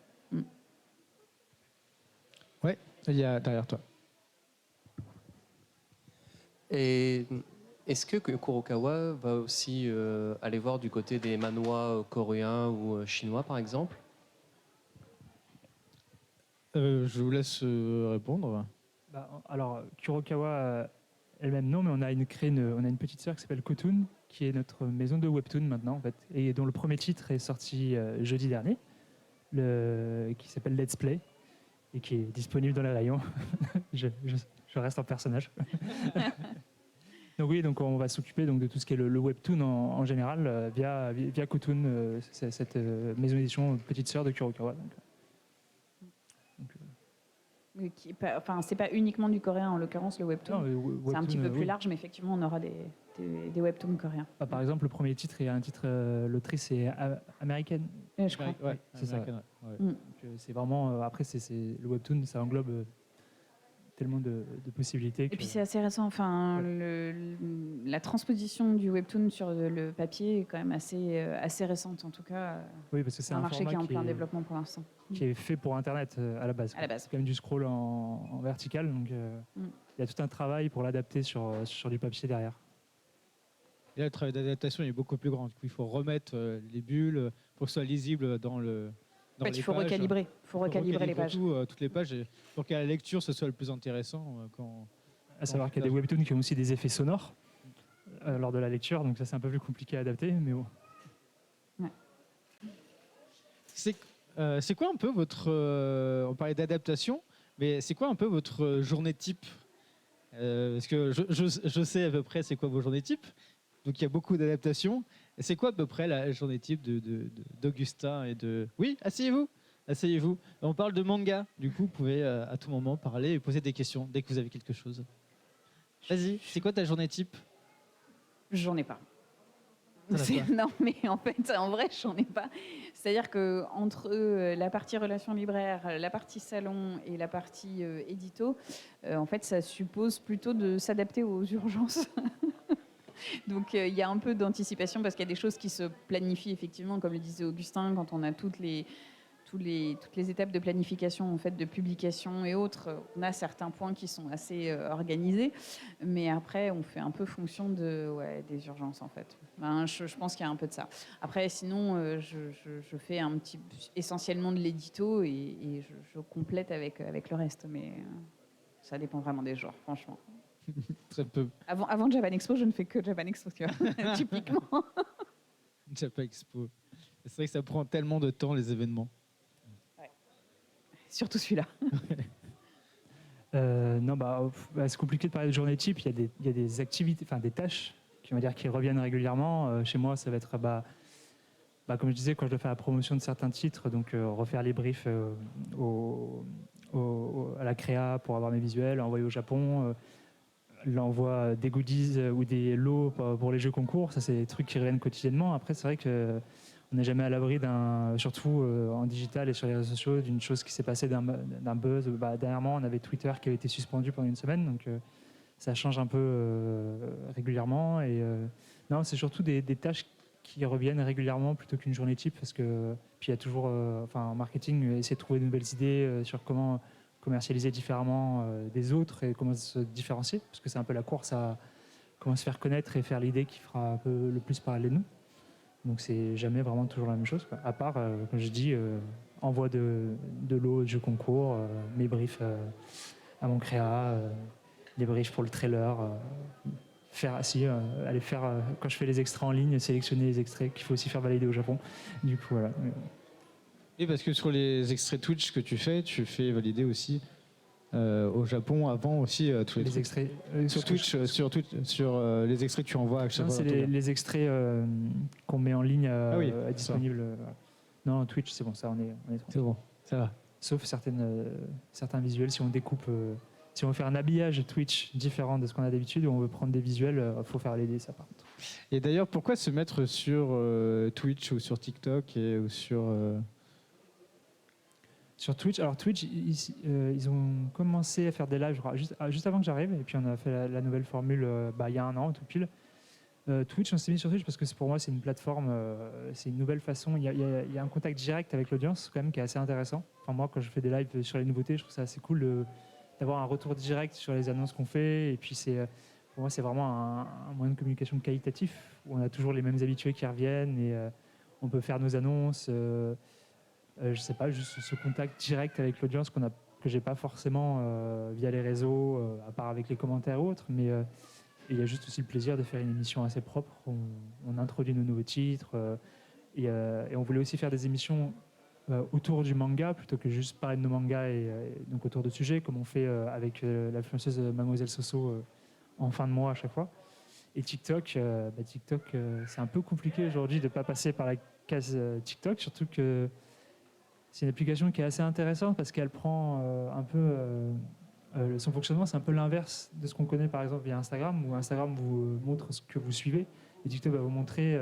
Speaker 1: Ouais, il y a derrière toi.
Speaker 4: Et est-ce que Kurokawa va aussi aller voir du côté des manhwas coréens ou chinois, par exemple?
Speaker 1: Je vous laisse répondre.
Speaker 3: Alors, Kurokawa elle-même, non, mais on a une petite sœur qui s'appelle Kotun, qui est notre maison de webtoon maintenant, en fait, et dont le premier titre est sorti jeudi dernier, qui s'appelle Let's Play, et qui est disponible dans les rayons. je reste en personnage. Donc oui, donc on va s'occuper donc de tout ce qui est le webtoon en général via Kotun, cette maison d'édition petite sœur de Kurokawa.
Speaker 2: C'est pas uniquement du coréen en l'occurrence, le webtoon. C'est un petit peu plus large, mais effectivement on aura des webtoons coréens.
Speaker 3: Par exemple, le premier titre est un titre, l'autrice est américaine.
Speaker 2: Je crois.
Speaker 3: Ouais, c'est ça. Ouais. Donc, c'est vraiment après le webtoon, ça englobe tellement de possibilités.
Speaker 2: Et puis c'est assez récent. Enfin, la transposition du webtoon sur le papier est quand même assez récente, en tout cas.
Speaker 3: Oui, parce que
Speaker 2: C'est un marché qui est en plein développement pour l'instant.
Speaker 3: Qui est fait pour Internet à la base.
Speaker 2: À la base.
Speaker 3: C'est quand même du scroll en vertical, donc il y a tout un travail pour l'adapter sur du papier derrière.
Speaker 1: Et là, le travail d'adaptation est beaucoup plus grand. Du coup, il faut remettre les bulles pour que ce soit lisible dans le.
Speaker 2: En fait, il faut recalibrer. Il faut recalibrer les pages.
Speaker 1: Toutes les pages pour qu'à la lecture, ce soit le plus intéressant.
Speaker 3: À savoir qu'il y a des webtoons qui ont aussi des effets sonores lors de la lecture, donc ça c'est un peu plus compliqué à adapter, mais bon.
Speaker 2: Ouais.
Speaker 1: C'est quoi un peu votre... on parlait d'adaptation, mais c'est quoi un peu votre journée type parce que je sais à peu près c'est quoi vos journées types, donc il y a beaucoup d'adaptations. Et c'est quoi à peu près la journée type d'Augustin et de... Oui, asseyez-vous. On parle de manga, du coup vous pouvez à tout moment parler et poser des questions dès que vous avez quelque chose. Vas-y, c'est quoi ta journée type?
Speaker 2: J'en ai pas.
Speaker 1: T'en as pas.
Speaker 2: Non, mais en fait, en vrai, j'en ai pas. C'est-à-dire que entre la partie relations libraires, la partie salon et la partie édito, en fait, ça suppose plutôt de s'adapter aux urgences. Donc, il y a un peu d'anticipation parce qu'il y a des choses qui se planifient effectivement, comme le disait Augustin, quand on a toutes les étapes de planification, en fait, de publication et autres. On a certains points qui sont assez organisés, mais après, on fait un peu fonction des urgences, en fait. Ben, je pense qu'il y a un peu de ça. Après, sinon, je fais essentiellement de l'édito et je complète avec le reste, mais ça dépend vraiment des jours, franchement.
Speaker 1: Très peu.
Speaker 2: Avant Japan Expo, je ne fais que Japan Expo, tu vois, typiquement.
Speaker 1: Japan Expo. C'est vrai que ça prend tellement de temps, les événements.
Speaker 2: Surtout celui-là.
Speaker 3: Non, c'est compliqué de parler de journée type. Il y a des activités, enfin des tâches qui reviennent régulièrement. Chez moi, ça va être, comme je disais, quand je dois faire la promotion de certains titres, donc refaire les briefs à la créa pour avoir mes visuels, envoyer au Japon, l'envoi des goodies ou des lots pour les jeux concours. Ça, c'est des trucs qui reviennent quotidiennement. Après, c'est vrai que on n'est jamais à l'abri surtout en digital et sur les réseaux sociaux, d'une chose qui s'est passée d'un buzz. Dernièrement, on avait Twitter qui avait été suspendu pendant une semaine, donc ça change un peu régulièrement. Et non, c'est surtout des tâches qui reviennent régulièrement plutôt qu'une journée type, parce que puis il y a toujours, en marketing, essayer de trouver de nouvelles idées sur comment commercialiser différemment des autres et comment se différencier, parce que c'est un peu la course à comment se faire connaître et faire l'idée qui fera un peu le plus parler de nous. Donc c'est jamais vraiment toujours la même chose, quoi. À part, comme je dis, envoi de lots, de jeux concours, mes briefs à mon créa, les briefs pour le trailer, aller faire, quand je fais les extraits en ligne, sélectionner les extraits qu'il faut aussi faire valider au Japon. Du coup, voilà.
Speaker 1: Et parce que sur les extraits Twitch que tu fais valider aussi au Japon avant aussi tous les
Speaker 3: extraits
Speaker 1: sur Twitch, sur les extraits que tu envoies à chaque fois.
Speaker 3: C'est les extraits qu'on met en ligne disponibles. Non, Twitch, c'est bon, ça, on est
Speaker 1: c'est bon, ça va.
Speaker 3: Sauf certains visuels, si on découpe, si on veut faire un habillage Twitch différent de ce qu'on a d'habitude, ou on veut prendre des visuels, il faut faire l'aider, ça par contre.
Speaker 1: Et d'ailleurs, pourquoi se mettre sur Twitch ou sur TikTok ou
Speaker 3: sur Twitch? Alors Twitch, ils ont commencé à faire des lives juste avant que j'arrive, et puis on a fait la nouvelle formule il y a un an, tout pile. Twitch, on s'est mis sur Twitch parce que pour moi c'est une plateforme, c'est une nouvelle façon. Il y a un contact direct avec l'audience quand même qui est assez intéressant. Enfin, moi, quand je fais des lives sur les nouveautés, je trouve ça assez cool d'avoir un retour direct sur les annonces qu'on fait. Et puis pour moi, c'est vraiment un moyen de communication qualitatif où on a toujours les mêmes habitués qui reviennent et on peut faire nos annonces. Je sais pas, juste ce contact direct avec l'audience que j'ai pas forcément via les réseaux, à part avec les commentaires ou autres, mais il y a juste aussi le plaisir de faire une émission assez propre. On introduit nos nouveaux titres et on voulait aussi faire des émissions autour du manga plutôt que juste parler de nos mangas et donc autour de sujets comme on fait avec l'influenceuse Mademoiselle Soso en fin de mois à chaque fois. Et TikTok, c'est un peu compliqué aujourd'hui de ne pas passer par la case TikTok, surtout que c'est une application qui est assez intéressante parce qu'elle prend un peu... son fonctionnement, c'est un peu l'inverse de ce qu'on connaît par exemple via Instagram, où Instagram vous montre ce que vous suivez et TikTok va vous montrer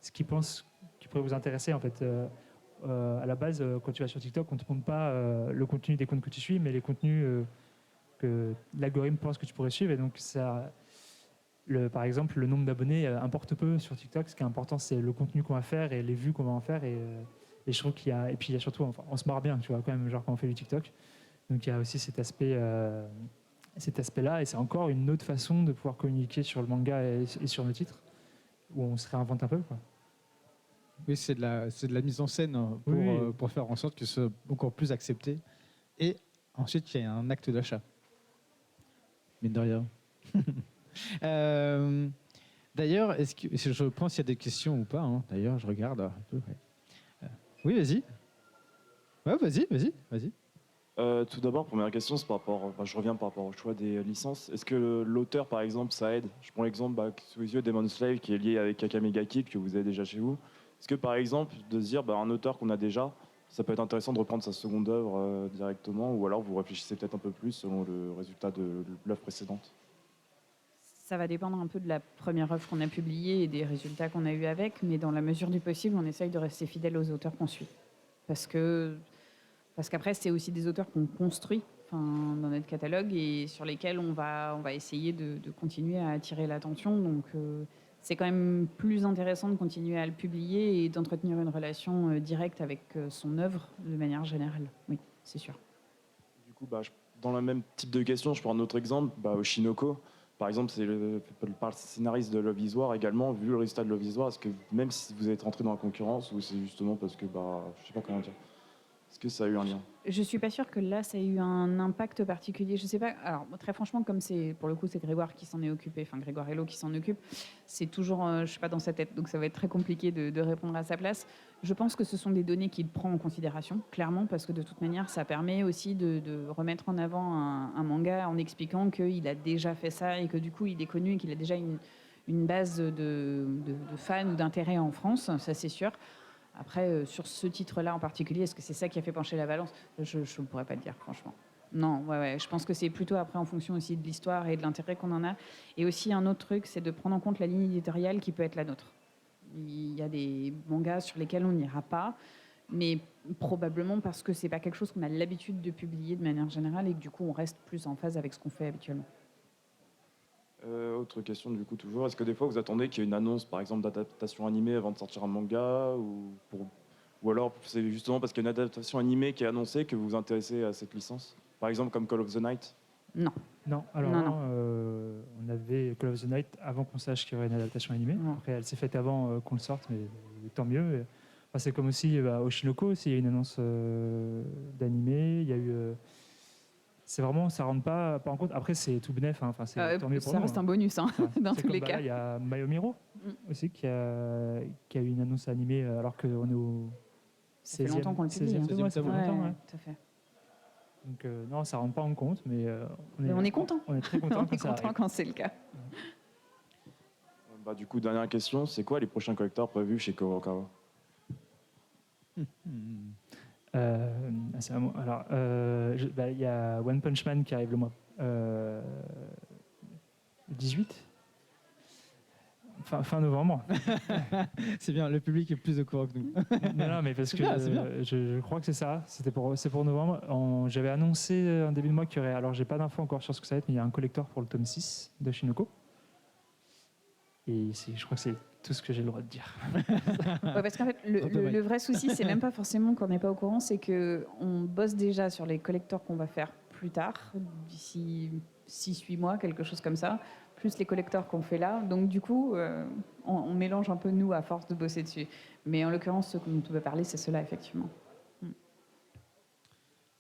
Speaker 3: ce qu'il pense qui pourrait vous intéresser. En fait, à la base, quand tu vas sur TikTok, on ne te montre pas le contenu des comptes que tu suis, mais les contenus que l'algorithme pense que tu pourrais suivre. Et donc, par exemple, le nombre d'abonnés importe peu sur TikTok. Ce qui est important, c'est le contenu qu'on va faire et les vues qu'on va en faire. Et je trouve qu'il y a... Et puis, il y a surtout, enfin, on se marre bien, tu vois, quand même, genre quand on fait du TikTok. Donc, il y a aussi cet aspect-là. Et c'est encore une autre façon de pouvoir communiquer sur le manga et sur nos titres, où on se réinvente un peu, quoi.
Speaker 1: Oui, c'est de la mise en scène pour faire en sorte que ce soit encore plus accepté. Et ensuite, il y a un acte d'achat. Mine de rien. D'ailleurs, je pense qu'il y a des questions ou pas, hein. D'ailleurs, je regarde un peu. Ouais. Oui, vas-y. Ouais, vas-y.
Speaker 7: Tout d'abord, première question, c'est je reviens par rapport au choix des licences. Est-ce que l'auteur, par exemple, ça aide? Je prends l'exemple sous les yeux Demon Slave qui est lié avec Akame ga Kill que vous avez déjà chez vous. Est-ce que, par exemple, de se dire un auteur qu'on a déjà, ça peut être intéressant de reprendre sa seconde œuvre directement, ou alors vous réfléchissez peut-être un peu plus selon le résultat de l'œuvre précédente?
Speaker 2: Ça va dépendre un peu de la première œuvre qu'on a publiée et des résultats qu'on a eu avec, mais dans la mesure du possible, on essaye de rester fidèle aux auteurs qu'on suit. Parce qu'après, c'est aussi des auteurs qu'on construit dans notre catalogue et sur lesquels on va essayer de continuer à attirer l'attention. Donc, c'est quand même plus intéressant de continuer à le publier et d'entretenir une relation directe avec son œuvre de manière générale. Oui, c'est sûr.
Speaker 7: Du coup, dans le même type de question, je prends un autre exemple, Oshinoko. Par exemple, c'est le scénariste de Love is War également. Vu le résultat de Love is War, est-ce que même si vous êtes rentré dans la concurrence, ou c'est justement parce que, je sais pas comment dire, est-ce que ça a eu un lien?
Speaker 2: Je suis pas sûre que là, ça ait eu un impact particulier. Je sais pas. Alors, très franchement, comme pour le coup, c'est Grégoire qui s'en est occupé, enfin Grégoire Hello qui s'en occupe, c'est toujours, je suis pas dans sa tête, donc ça va être très compliqué de répondre à sa place. Je pense que ce sont des données qu'il prend en considération, clairement, parce que de toute manière, ça permet aussi de remettre en avant un manga en expliquant qu'il a déjà fait ça et que du coup, il est connu et qu'il a déjà une base de fans ou d'intérêt en France, ça c'est sûr. Après, sur ce titre-là en particulier, est-ce que c'est ça qui a fait pencher la balance? Je ne pourrais pas le dire, franchement. Non, ouais, je pense que c'est plutôt après en fonction aussi de l'histoire et de l'intérêt qu'on en a. Et aussi, un autre truc, c'est de prendre en compte la ligne éditoriale qui peut être la nôtre. Il y a des mangas sur lesquels on n'ira pas, mais probablement parce que c'est pas quelque chose qu'on a l'habitude de publier de manière générale et que du coup, on reste plus en phase avec ce qu'on fait habituellement.
Speaker 7: Autre question du coup toujours, est-ce que des fois vous attendez qu'il y ait une annonce par exemple d'adaptation animée avant de sortir un manga ou alors c'est justement parce qu'il y a une adaptation animée qui est annoncée que vous vous intéressez à cette licence? Par exemple comme Call of the Night?
Speaker 2: Non.
Speaker 3: Non, alors
Speaker 2: Non.
Speaker 3: On avait Call of the Night avant qu'on sache qu'il y aurait une adaptation animée.
Speaker 2: Non.
Speaker 3: Après, elle s'est faite avant qu'on le sorte, mais tant mieux. Enfin, c'est comme aussi Oshinoko, aussi, il y a une annonce d'animé. Il y a eu. C'est vraiment, ça rentre pas en compte. Après, c'est tout bénef. Enfin, c'est tant mieux pour
Speaker 2: ça
Speaker 3: nous.
Speaker 2: reste un bonus, dans tous les cas.
Speaker 3: Il y a Mayomiro aussi qui a eu une annonce animée alors qu'on est au.
Speaker 2: Ça fait longtemps qu'on le publie.
Speaker 3: 16e, ça fait longtemps, ouais.
Speaker 2: Tout à fait.
Speaker 3: Donc non, ça rentre pas en compte, mais
Speaker 2: on est content.
Speaker 3: On est très content.
Speaker 2: On est content quand c'est le cas.
Speaker 7: Du coup, dernière question, c'est quoi les prochains collecteurs prévus chez Kurokawa?
Speaker 3: C'est un mot. Alors, il y a One Punch Man qui arrive le mois 18, fin novembre.
Speaker 1: C'est bien, le public est plus au courant que nous.
Speaker 3: non, mais parce que
Speaker 1: bien.
Speaker 3: Je crois que c'est ça. C'est pour novembre. J'avais annoncé en début de mois qu'il y aurait. Alors, j'ai pas d'infos encore sur ce que ça va être, mais il y a un collector pour le tome 6 de Shinoko. Et je crois que c'est tout ce que j'ai le droit de dire.
Speaker 2: Ouais, parce qu'en fait, le vrai souci, c'est même pas forcément qu'on n'est pas au courant, c'est qu'on bosse déjà sur les collecteurs qu'on va faire plus tard, d'ici 6-8 mois, quelque chose comme ça, plus les collecteurs qu'on fait là. Donc du coup, on mélange un peu nous à force de bosser dessus. Mais en l'occurrence, ce dont on veut parler, c'est cela, effectivement.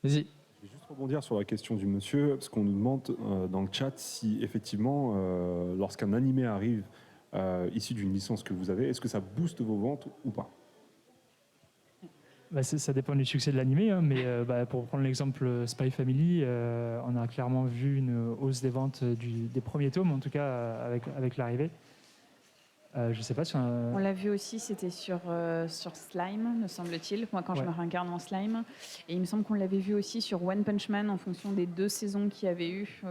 Speaker 1: Vas-y.
Speaker 5: Je vais juste rebondir sur la question du monsieur, parce qu'on nous demande dans le chat si effectivement, lorsqu'un animé arrive issu d'une licence que vous avez, est-ce que ça booste vos ventes ou pas?
Speaker 3: Ça dépend du succès de l'animé, hein, mais pour prendre l'exemple Spy Family, on a clairement vu une hausse des ventes des premiers tomes, en tout cas avec l'arrivée. Je sais pas si
Speaker 2: on l'a vu aussi, c'était sur Slime, me semble-t-il. Moi, quand je me réincarne en Slime, et il me semble qu'on l'avait vu aussi sur One Punch Man en fonction des 2 saisons qu'il y avait eu,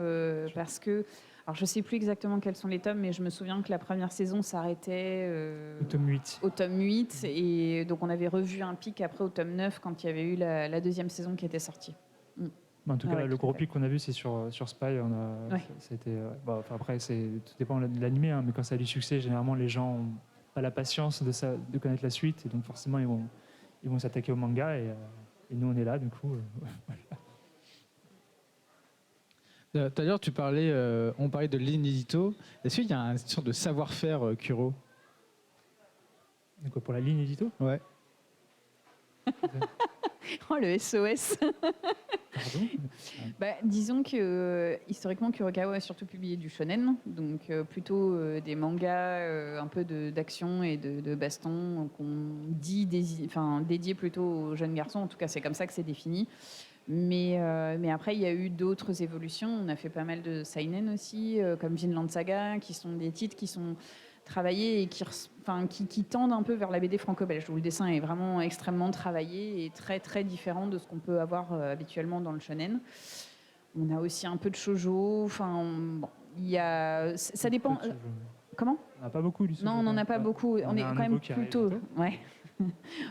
Speaker 2: parce que alors je sais plus exactement quels sont les tomes, mais je me souviens que la première saison s'arrêtait
Speaker 3: au tome 8.
Speaker 2: Au tome 8, et donc on avait revu un pic après au tome 9 quand il y avait eu la 2e saison qui était sortie.
Speaker 3: Mais en tout
Speaker 2: Ah
Speaker 3: cas,
Speaker 2: ouais,
Speaker 3: le
Speaker 2: tout
Speaker 3: gros
Speaker 2: à fait.
Speaker 3: pic qu'on a vu, c'est sur Spy.
Speaker 2: Ouais.
Speaker 3: C'était, après, tout dépend de l'animé, hein, mais quand ça a du succès, généralement, les gens n'ont pas la patience de connaître la suite, et donc forcément, ils vont s'attaquer au manga, et nous, on est là, du coup.
Speaker 1: Tout à l'heure, on parlait de l'inédito. Est-ce qu'il y a une sorte de savoir-faire Kuro?
Speaker 3: Donc, pour la ligne édito,
Speaker 1: Ouais.
Speaker 2: Oh, le SOS.
Speaker 3: pardon.
Speaker 2: Disons que historiquement Kurokawa a surtout publié du shonen, donc plutôt des mangas un peu d'action et de baston qu'on dit dédiés plutôt aux jeunes garçons. En tout cas, c'est comme ça que c'est défini. Mais après, il y a eu d'autres évolutions. On a fait pas mal de seinen aussi, comme Vinland Saga, qui sont des titres qui sont travaillés et qui tendent un peu vers la BD franco-belge, où le dessin est vraiment extrêmement travaillé et très très différent de ce qu'on peut avoir habituellement dans le shonen. On a aussi un peu de shoujo. Ça dépend. Comment?
Speaker 3: On n'a pas beaucoup du
Speaker 2: Non, on n'en a pas beaucoup. On est
Speaker 3: a un
Speaker 2: quand même
Speaker 3: niveau qui arrive
Speaker 2: plutôt.
Speaker 3: bientôt.
Speaker 2: Ouais.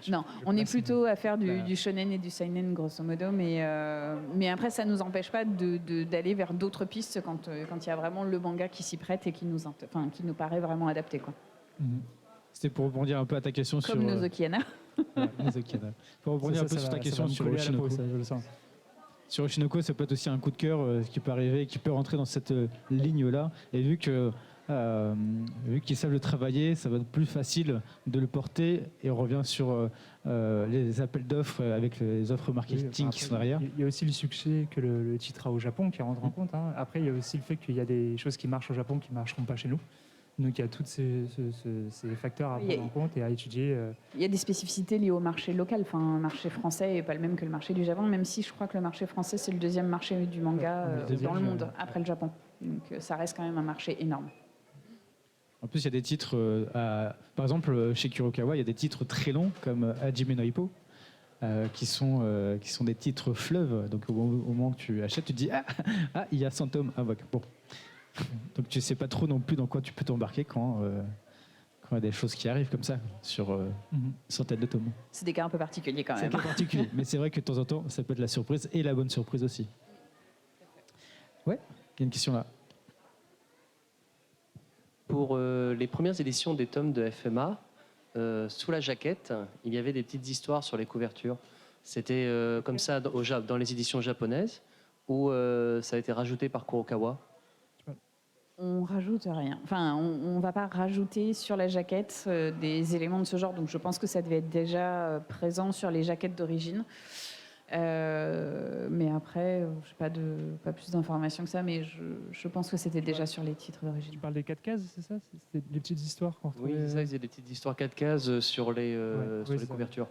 Speaker 2: Non, on est plutôt à faire du shonen et du seinen grosso modo, mais après ça nous empêche pas d'aller vers d'autres pistes quand il y a vraiment le manga qui s'y prête et qui nous paraît vraiment adapté, quoi.
Speaker 1: C'était pour rebondir un peu à ta question
Speaker 2: Comme
Speaker 1: sur
Speaker 2: Nozokiana.
Speaker 1: Nozokiana. Pour rebondir un peu sur ta question sur Oshinoko.
Speaker 3: Je le sens.
Speaker 1: Sur Oshinoko, ça peut être aussi un coup de cœur qui peut arriver, qui peut rentrer dans cette ligne-là. Et vu qu'ils savent le travailler, ça va être plus facile de le porter. Et on revient sur les appels d'offres avec les offres marketing qui sont derrière.
Speaker 3: Il y a aussi le succès que le titre a au Japon qui rentre en compte, hein. Après, il y a aussi le fait qu'il y a des choses qui marchent au Japon qui ne marcheront pas chez nous. Donc il y a tous ces facteurs à prendre en compte et à étudier.
Speaker 2: Il y a des spécificités liées au marché local. Enfin, le marché français n'est pas le même que le marché du Japon, même si je crois que le marché français, c'est le deuxième marché du manga dans le monde, après le Japon. Donc ça reste quand même un marché énorme.
Speaker 1: En plus, il y a des titres, par exemple, chez Kurokawa, il y a des titres très longs, comme Hajime no Ippo, qui sont des titres fleuves. Donc au moment que tu achètes, tu te dis « Ah, il y a 100 tomes. Ah, bon. » Donc tu ne sais pas trop non plus dans quoi tu peux t'embarquer quand il y a des choses qui arrivent comme ça, sur centaines de tomes.
Speaker 2: C'est des cas un peu particuliers quand même.
Speaker 1: C'est un cas particulier, mais c'est vrai que de temps en temps, ça peut être la surprise, et la bonne surprise aussi. Ouais, il y a une question là.
Speaker 4: Pour les premières éditions des tomes de FMA, sous la jaquette, il y avait des petites histoires sur les couvertures. C'était comme ça dans les éditions japonaises, ou ça a été rajouté par Kurokawa?
Speaker 2: On rajoute rien. Enfin, on va pas rajouter sur la jaquette des éléments de ce genre. Donc, je pense que ça devait être déjà présent sur les jaquettes d'origine. Mais après, je n'ai pas plus d'informations que ça, mais je pense que c'était déjà sur les titres d'origine.
Speaker 3: Tu parles des 4 cases, c'est ça? C'était des petites histoires qu'on retrouvait.
Speaker 4: Oui, c'est ça, ils faisaient des petites histoires 4 cases sur les couvertures.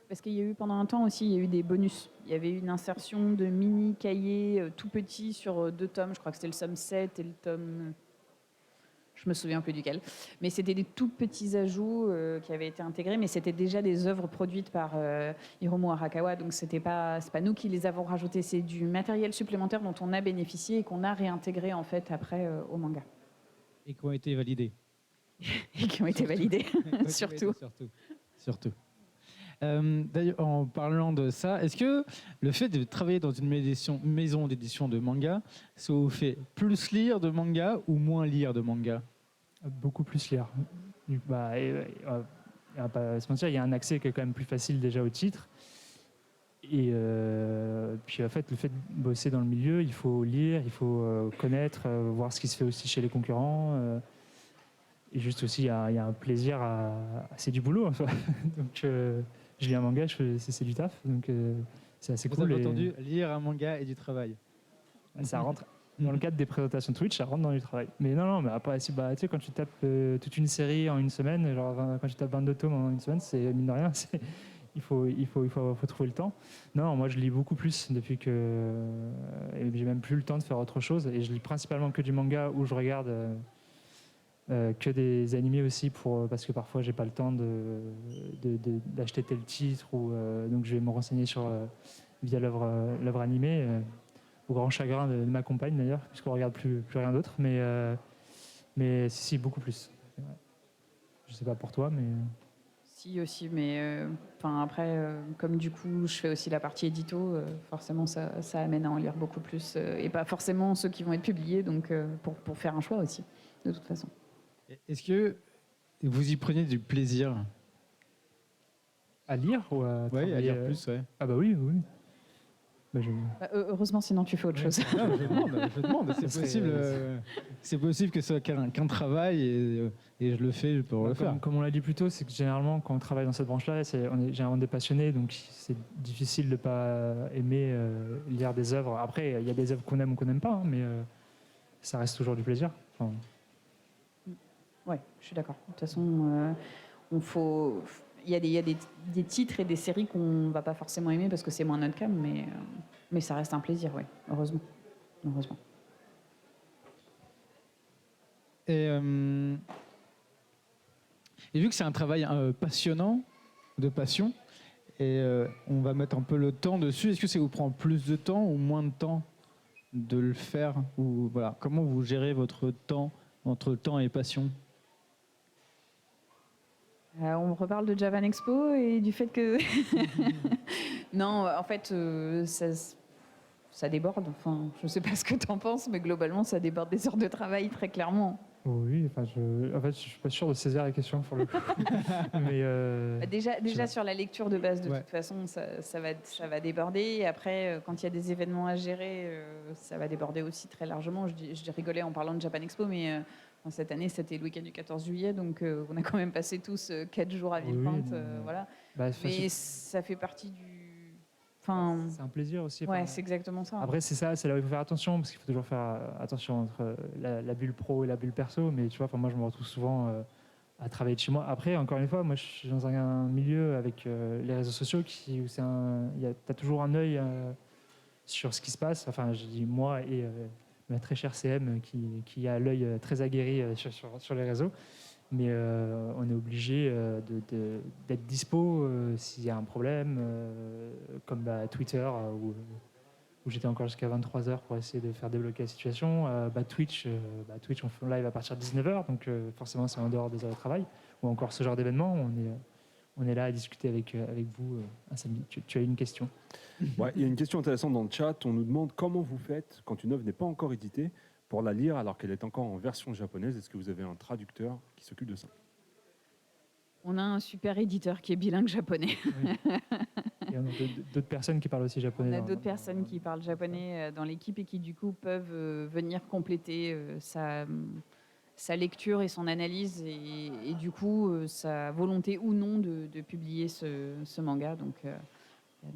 Speaker 2: Parce qu'il y a eu pendant un temps aussi, il y a eu des bonus. Il y avait eu une insertion de mini cahiers tout petits sur 2 tomes. Je crois que c'était le tome 7 et le tome... Je me souviens plus duquel. Mais c'était des tout petits ajouts qui avaient été intégrés, mais c'était déjà des œuvres produites par Hiromu Arakawa. Donc c'est pas nous qui les avons rajoutées. C'est du matériel supplémentaire dont on a bénéficié et qu'on a réintégré en fait après au manga.
Speaker 1: Et qui ont été validés.
Speaker 2: Et qui ont été validés, surtout.
Speaker 1: Surtout. D'ailleurs, en parlant de ça, est-ce que le fait de travailler dans une maison d'édition de manga, ça vous fait plus lire de manga ou moins lire de manga?
Speaker 3: Beaucoup plus lire. On va pas se mentir, il y a un accès qui est quand même plus facile déjà au titre. Et puis en fait, le fait de bosser dans le milieu, il faut lire, il faut connaître, voir ce qui se fait aussi chez les concurrents. Et juste aussi, il y a un plaisir c'est du boulot. Enfin. Donc je lis un manga, c'est du taf, donc c'est assez cool.
Speaker 1: Vous avez entendu, lire un manga et du travail.
Speaker 3: Ça rentre dans le cadre des présentations Twitch, ça rentre dans du travail. Mais non, mais après, tu sais, quand tu tapes toute une série en une semaine, genre quand tu tapes 22 tomes en une semaine, c'est mine de rien, il faut trouver le temps. Non, moi je lis beaucoup plus depuis que j'ai même plus le temps de faire autre chose, et je lis principalement que du manga où je regarde. Que des animés aussi parce que parfois j'ai pas le temps d'acheter tel titre donc je vais me renseigner via l'œuvre animée au grand chagrin de ma compagne d'ailleurs puisqu'on regarde plus rien d'autre mais si beaucoup plus. Je sais pas pour toi mais
Speaker 2: Si aussi, mais après, comme du coup, je fais aussi la partie édito, forcément, ça amène à en lire beaucoup plus, et pas forcément ceux qui vont être publiés, donc pour faire un choix aussi, de toute façon.
Speaker 1: Est-ce que vous y prenez du plaisir?
Speaker 3: À lire ou à
Speaker 1: Oui, à
Speaker 3: travailler,
Speaker 1: lire plus, ouais.
Speaker 3: Ah bah oui, oui. Bah,
Speaker 2: Heureusement, sinon tu fais autre chose.
Speaker 1: Non, je demande.
Speaker 3: Ça serait-
Speaker 1: C'est possible que ce soit qu'un travail et je le fais pour le faire.
Speaker 3: Comme on l'a dit plus tôt, c'est que généralement, quand on travaille dans cette branche-là, on est généralement des passionnés, donc c'est difficile de ne pas aimer lire des œuvres. Après, il y a des œuvres qu'on aime ou qu'on n'aime pas, hein, mais ça reste toujours du plaisir. Enfin,
Speaker 2: Ouais, je suis d'accord. De toute façon, il y a des titres et des séries qu'on ne va pas forcément aimer parce que c'est moins notre cam, mais ça reste un plaisir, oui, heureusement. Heureusement.
Speaker 1: Et vu que c'est un travail passionnant, de passion, et on va mettre un peu le temps dessus, est-ce que ça vous prend plus de temps ou moins de temps de le faire, ou voilà, comment vous gérez votre temps entre temps et passion?
Speaker 2: On reparle de Japan Expo et du fait que... Non, en fait, ça déborde. Enfin, je ne sais pas ce que tu en penses, mais globalement, ça déborde des heures de travail, très clairement.
Speaker 3: oui, en fait, je suis pas sûr de saisir la question pour le coup. Mais
Speaker 2: Déjà sur la lecture de base, de toute façon, ça va déborder. Et après, quand il y a des événements à gérer, ça va déborder aussi très largement. Je rigolais en parlant de Japan Expo, mais cette année, c'était le week-end du 14 juillet, donc on a quand même passé tous 4 jours à Villepinte. Voilà. Mais ça fait partie du... Enfin,
Speaker 3: c'est un plaisir aussi.
Speaker 2: Ouais, c'est exactement ça.
Speaker 3: Après, c'est là où il faut faire attention, parce qu'il faut toujours faire attention entre la bulle pro et la bulle perso. Mais tu vois, moi, je me retrouve souvent à travailler de chez moi. Après, encore une fois, moi, je suis dans un milieu avec les réseaux sociaux où t'as toujours un œil sur ce qui se passe. Enfin, je dis moi et ma très chère CM qui a l'œil très aguerri sur les réseaux. Mais on est obligé d'être dispo s'il y a un problème, comme Twitter, où j'étais encore jusqu'à 23h pour essayer de faire débloquer la situation. Twitch, on fait live à partir de 19h, donc forcément c'est en dehors des heures de travail. Ou encore ce genre d'événement, on est là à discuter avec vous un samedi. Tu as une question?
Speaker 5: Ouais, il y a une question intéressante dans le chat. On nous demande comment vous faites quand une œuvre n'est pas encore éditée pour la lire alors qu'elle est encore en version japonaise. Est-ce que vous avez un traducteur qui s'occupe de ça?
Speaker 2: On a un super éditeur qui est bilingue japonais.
Speaker 3: Oui. Et on a d'autres personnes qui parlent aussi japonais.
Speaker 2: On a d'autres personnes qui parlent japonais dans l'équipe et qui du coup peuvent venir compléter sa lecture et son analyse et du coup sa volonté ou non de publier ce manga. Donc il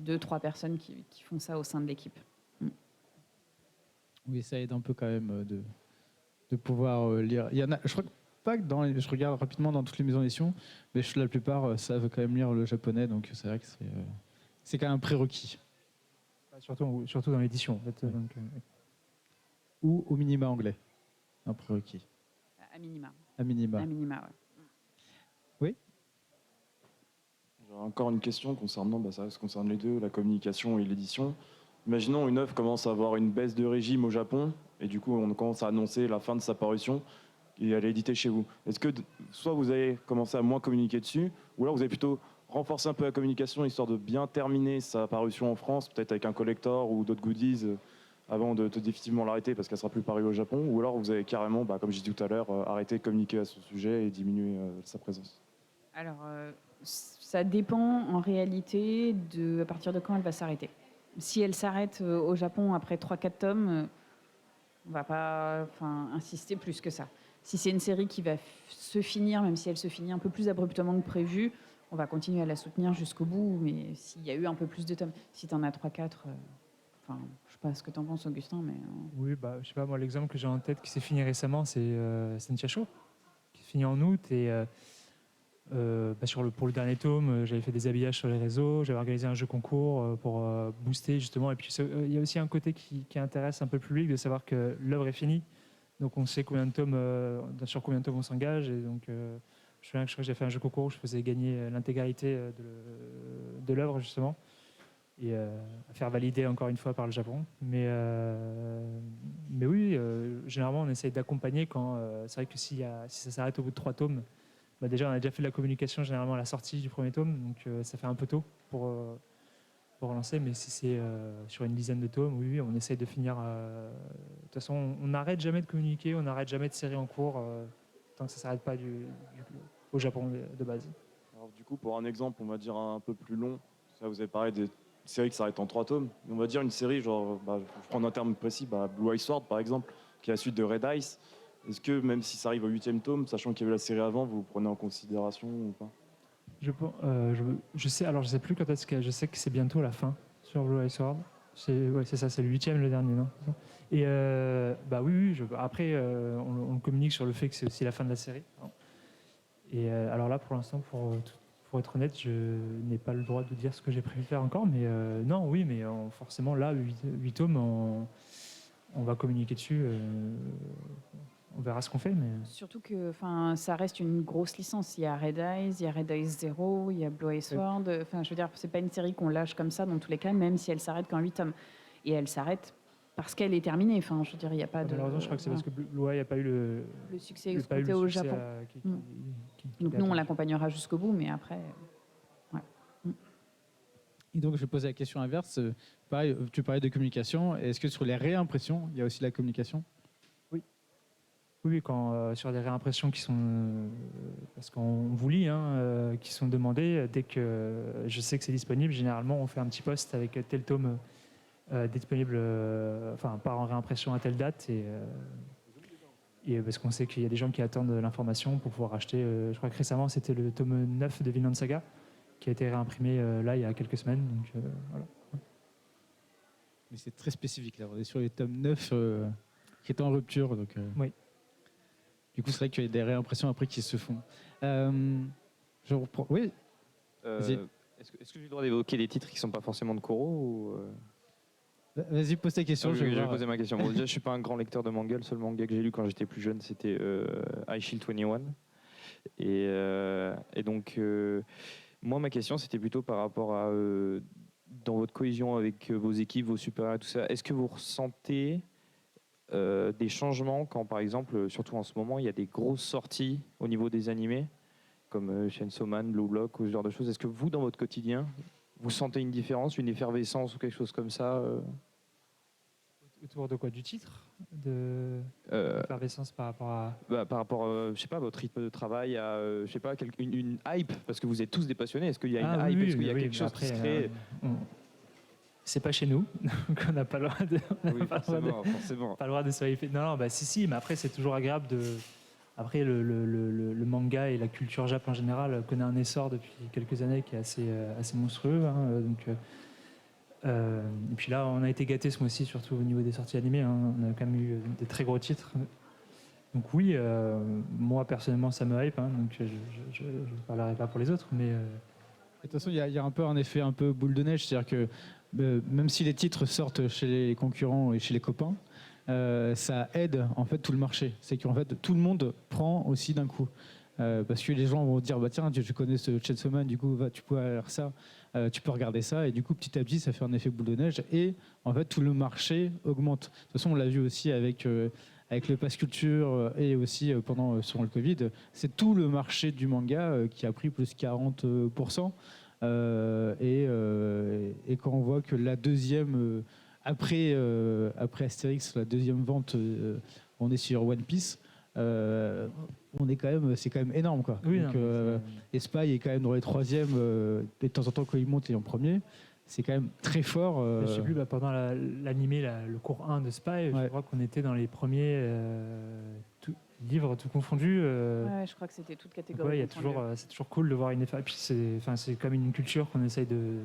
Speaker 2: y a 2-3 personnes qui font ça au sein de l'équipe.
Speaker 1: Oui, ça aide un peu quand même de pouvoir lire. Il y en a, je crois pas que je regarde rapidement dans toutes les maisons d'édition, mais la plupart savent quand même lire le japonais, donc c'est vrai que c'est quand même un prérequis.
Speaker 3: Surtout dans l'édition. En fait,
Speaker 1: oui. Ou au minima anglais, un prérequis.
Speaker 2: À minima.
Speaker 1: À minima.
Speaker 2: À minima, ouais.
Speaker 1: Oui.
Speaker 7: J'aurais encore une question concernant, ça concerne les deux, la communication et l'édition. Imaginons une œuvre commence à avoir une baisse de régime au Japon, et du coup on commence à annoncer la fin de sa parution, et elle est éditée chez vous. Est-ce que soit vous allez commencer à moins communiquer dessus, ou alors vous allez plutôt renforcer un peu la communication, histoire de bien terminer sa parution en France, peut-être avec un collector ou d'autres goodies, avant de définitivement l'arrêter parce qu'elle sera plus parue au Japon, ou alors vous allez carrément, comme j'ai dit tout à l'heure, arrêter de communiquer à ce sujet et diminuer sa présence?
Speaker 2: Alors, ça dépend en réalité à partir de quand elle va s'arrêter. Si elle s'arrête au Japon après 3-4 tomes, on ne va pas insister plus que ça. Si c'est une série qui va se finir, même si elle se finit un peu plus abruptement que prévu, on va continuer à la soutenir jusqu'au bout, mais s'il y a eu un peu plus de tomes, si tu en as 3-4, je ne sais pas ce que tu en penses, Augustin, mais...
Speaker 3: Oui, je sais pas, moi, l'exemple que j'ai en tête qui s'est fini récemment, c'est Sentia Show, qui s'est fini en août, et pour le dernier tome, j'avais fait des habillages sur les réseaux, j'avais organisé un jeu concours pour booster, justement, et puis il y a aussi un côté qui intéresse un peu le public, de savoir que l'œuvre est finie, donc on sait sur combien de tomes on s'engage, et donc... je crois que j'ai fait un jeu concours où je faisais gagner l'intégralité de l'œuvre, justement, et à faire valider encore une fois par le Japon. Mais oui, généralement, on essaye d'accompagner quand... c'est vrai que si ça s'arrête au bout de 3 tomes, déjà, on a déjà fait de la communication généralement à la sortie du premier tome, donc ça fait un peu tôt pour relancer, mais si c'est sur une dizaine de tomes, oui, on essaye de finir. De toute façon, on n'arrête jamais de communiquer, on n'arrête jamais de série en cours, tant que ça ne s'arrête pas au Japon de base.
Speaker 7: Alors, du coup, pour un exemple, on va dire un peu plus long, ça, vous avez parlé des séries qui s'arrêtent en 3 tomes. On va dire une série, genre, je prends un terme précis, Blue Eye Sword par exemple, qui est la suite de Red Ice. Est-ce que même si ça arrive au 8e tome, sachant qu'il y avait la série avant, vous prenez en considération ou pas?
Speaker 3: Je sais plus quand est-ce que je sais que c'est bientôt la fin sur Blue Eye Sword. C'est ça, c'est le 8e, le dernier, non? Et oui, après on communique sur le fait que c'est aussi la fin de la série. Et alors là, pour l'instant, pour être honnête, je n'ai pas le droit de dire ce que j'ai prévu faire encore, mais non, oui, mais forcément là, 8 tomes, on va communiquer dessus. On verra ce qu'on fait, mais
Speaker 2: Surtout que ça reste une grosse licence. Il y a Red Eyes, il y a Red Eyes Zero, il y a Blue Eye Sword. Je veux dire, c'est pas une série qu'on lâche comme ça dans tous les cas, même si elle s'arrête qu'en 8 tomes. Et elle s'arrête parce qu'elle est terminée. Enfin, je veux dire, il n'y a pas de.
Speaker 3: Malheureusement, je crois que c'est parce que Blue Eye n'a pas eu le
Speaker 2: succès escompté au Japon. Donc nous, on l'accompagnera jusqu'au bout, mais après.
Speaker 1: Et donc, je vais poser la question inverse. Pareil, tu parlais de communication. Est-ce que sur les réimpressions, il y a aussi la communication?
Speaker 3: Oui, quand sur des réimpressions qui sont, parce qu'on vous lit, qui sont demandées, dès que je sais que c'est disponible, généralement on fait un petit post avec tel tome disponible, pas en réimpression à telle date, et parce qu'on sait qu'il y a des gens qui attendent l'information pour pouvoir acheter. Je crois que récemment c'était le tome 9 de Vinland Saga qui a été réimprimé là il y a quelques semaines. Donc, voilà.
Speaker 1: Mais c'est très spécifique là. On est sur les tomes 9 qui est en rupture, donc.
Speaker 3: Oui.
Speaker 1: Du coup, c'est vrai qu'il y a des réimpressions après qui se font. Je reprends. Oui.
Speaker 8: Est-ce que j'ai le droit d'évoquer des titres qui ne sont pas forcément de Koro ou
Speaker 1: Vas-y, pose ta question.
Speaker 8: Je vais poser ma question. Bon, déjà, je ne suis pas un grand lecteur de manga. Le seul manga que j'ai lu quand j'étais plus jeune, c'était High Shield 21. Et donc, moi, ma question, c'était plutôt par rapport à dans votre cohésion avec vos équipes, vos supérieurs et tout ça. Est-ce que vous ressentez des changements quand, par exemple, surtout en ce moment, il y a des grosses sorties au niveau des animés, comme Chainsaw Man, Blue Lock, ou ce genre de choses. Est-ce que vous, dans votre quotidien, vous sentez une différence, une effervescence ou quelque chose comme ça
Speaker 3: Autour de quoi? Du titre? De l'effervescence par rapport à...
Speaker 8: par rapport, je sais pas, votre rythme de travail, à, je sais pas, une hype, parce que vous êtes tous des passionnés. Est-ce qu'il y a une hype? Est-ce qu'il y a quelque chose qui se crée
Speaker 3: C'est pas chez nous, donc on n'a pas le droit de.
Speaker 8: Forcément.
Speaker 3: Pas le droit de se hyper. Non, si, mais après c'est toujours agréable de. Après le manga et la culture Jap en général connaît un essor depuis quelques années qui est assez monstrueux. Et puis là, on a été gâtés ce mois-ci, surtout au niveau des sorties animées. On a quand même eu des très gros titres. Donc oui, moi personnellement ça me hype, donc je ne parlerai pas pour les autres, mais.
Speaker 1: De toute façon, il y a un peu un effet un peu boule de neige, c'est-à-dire que même si les titres sortent chez les concurrents et chez les copains, ça aide en fait tout le marché. C'est qu'en fait tout le monde prend aussi d'un coup, parce que les gens vont dire tiens, je connais ce Chainsaw Man, du coup tu peux faire ça, tu peux regarder ça, et du coup petit à petit ça fait un effet boule de neige et en fait tout le marché augmente. De toute façon, on l'a vu aussi avec le pass culture et aussi pendant sur le Covid, c'est tout le marché du manga qui a pris plus 40%. Et quand on voit que la deuxième, après Astérix, la deuxième vente, on est sur One Piece, c'est quand même énorme, quoi.
Speaker 3: Oui,
Speaker 1: donc, et Spy est quand même dans les troisièmes, de temps en temps quand il monte, il est en premier. C'est quand même très fort.
Speaker 3: Je sais plus, pendant l'animé, le cours 1 de Spy, je crois qu'on était dans les premiers livres tout confondus.
Speaker 2: Ouais, je crois que c'était toute catégorie.
Speaker 3: C'est toujours cool de voir une effet. Et puis c'est comme une culture qu'on essaye de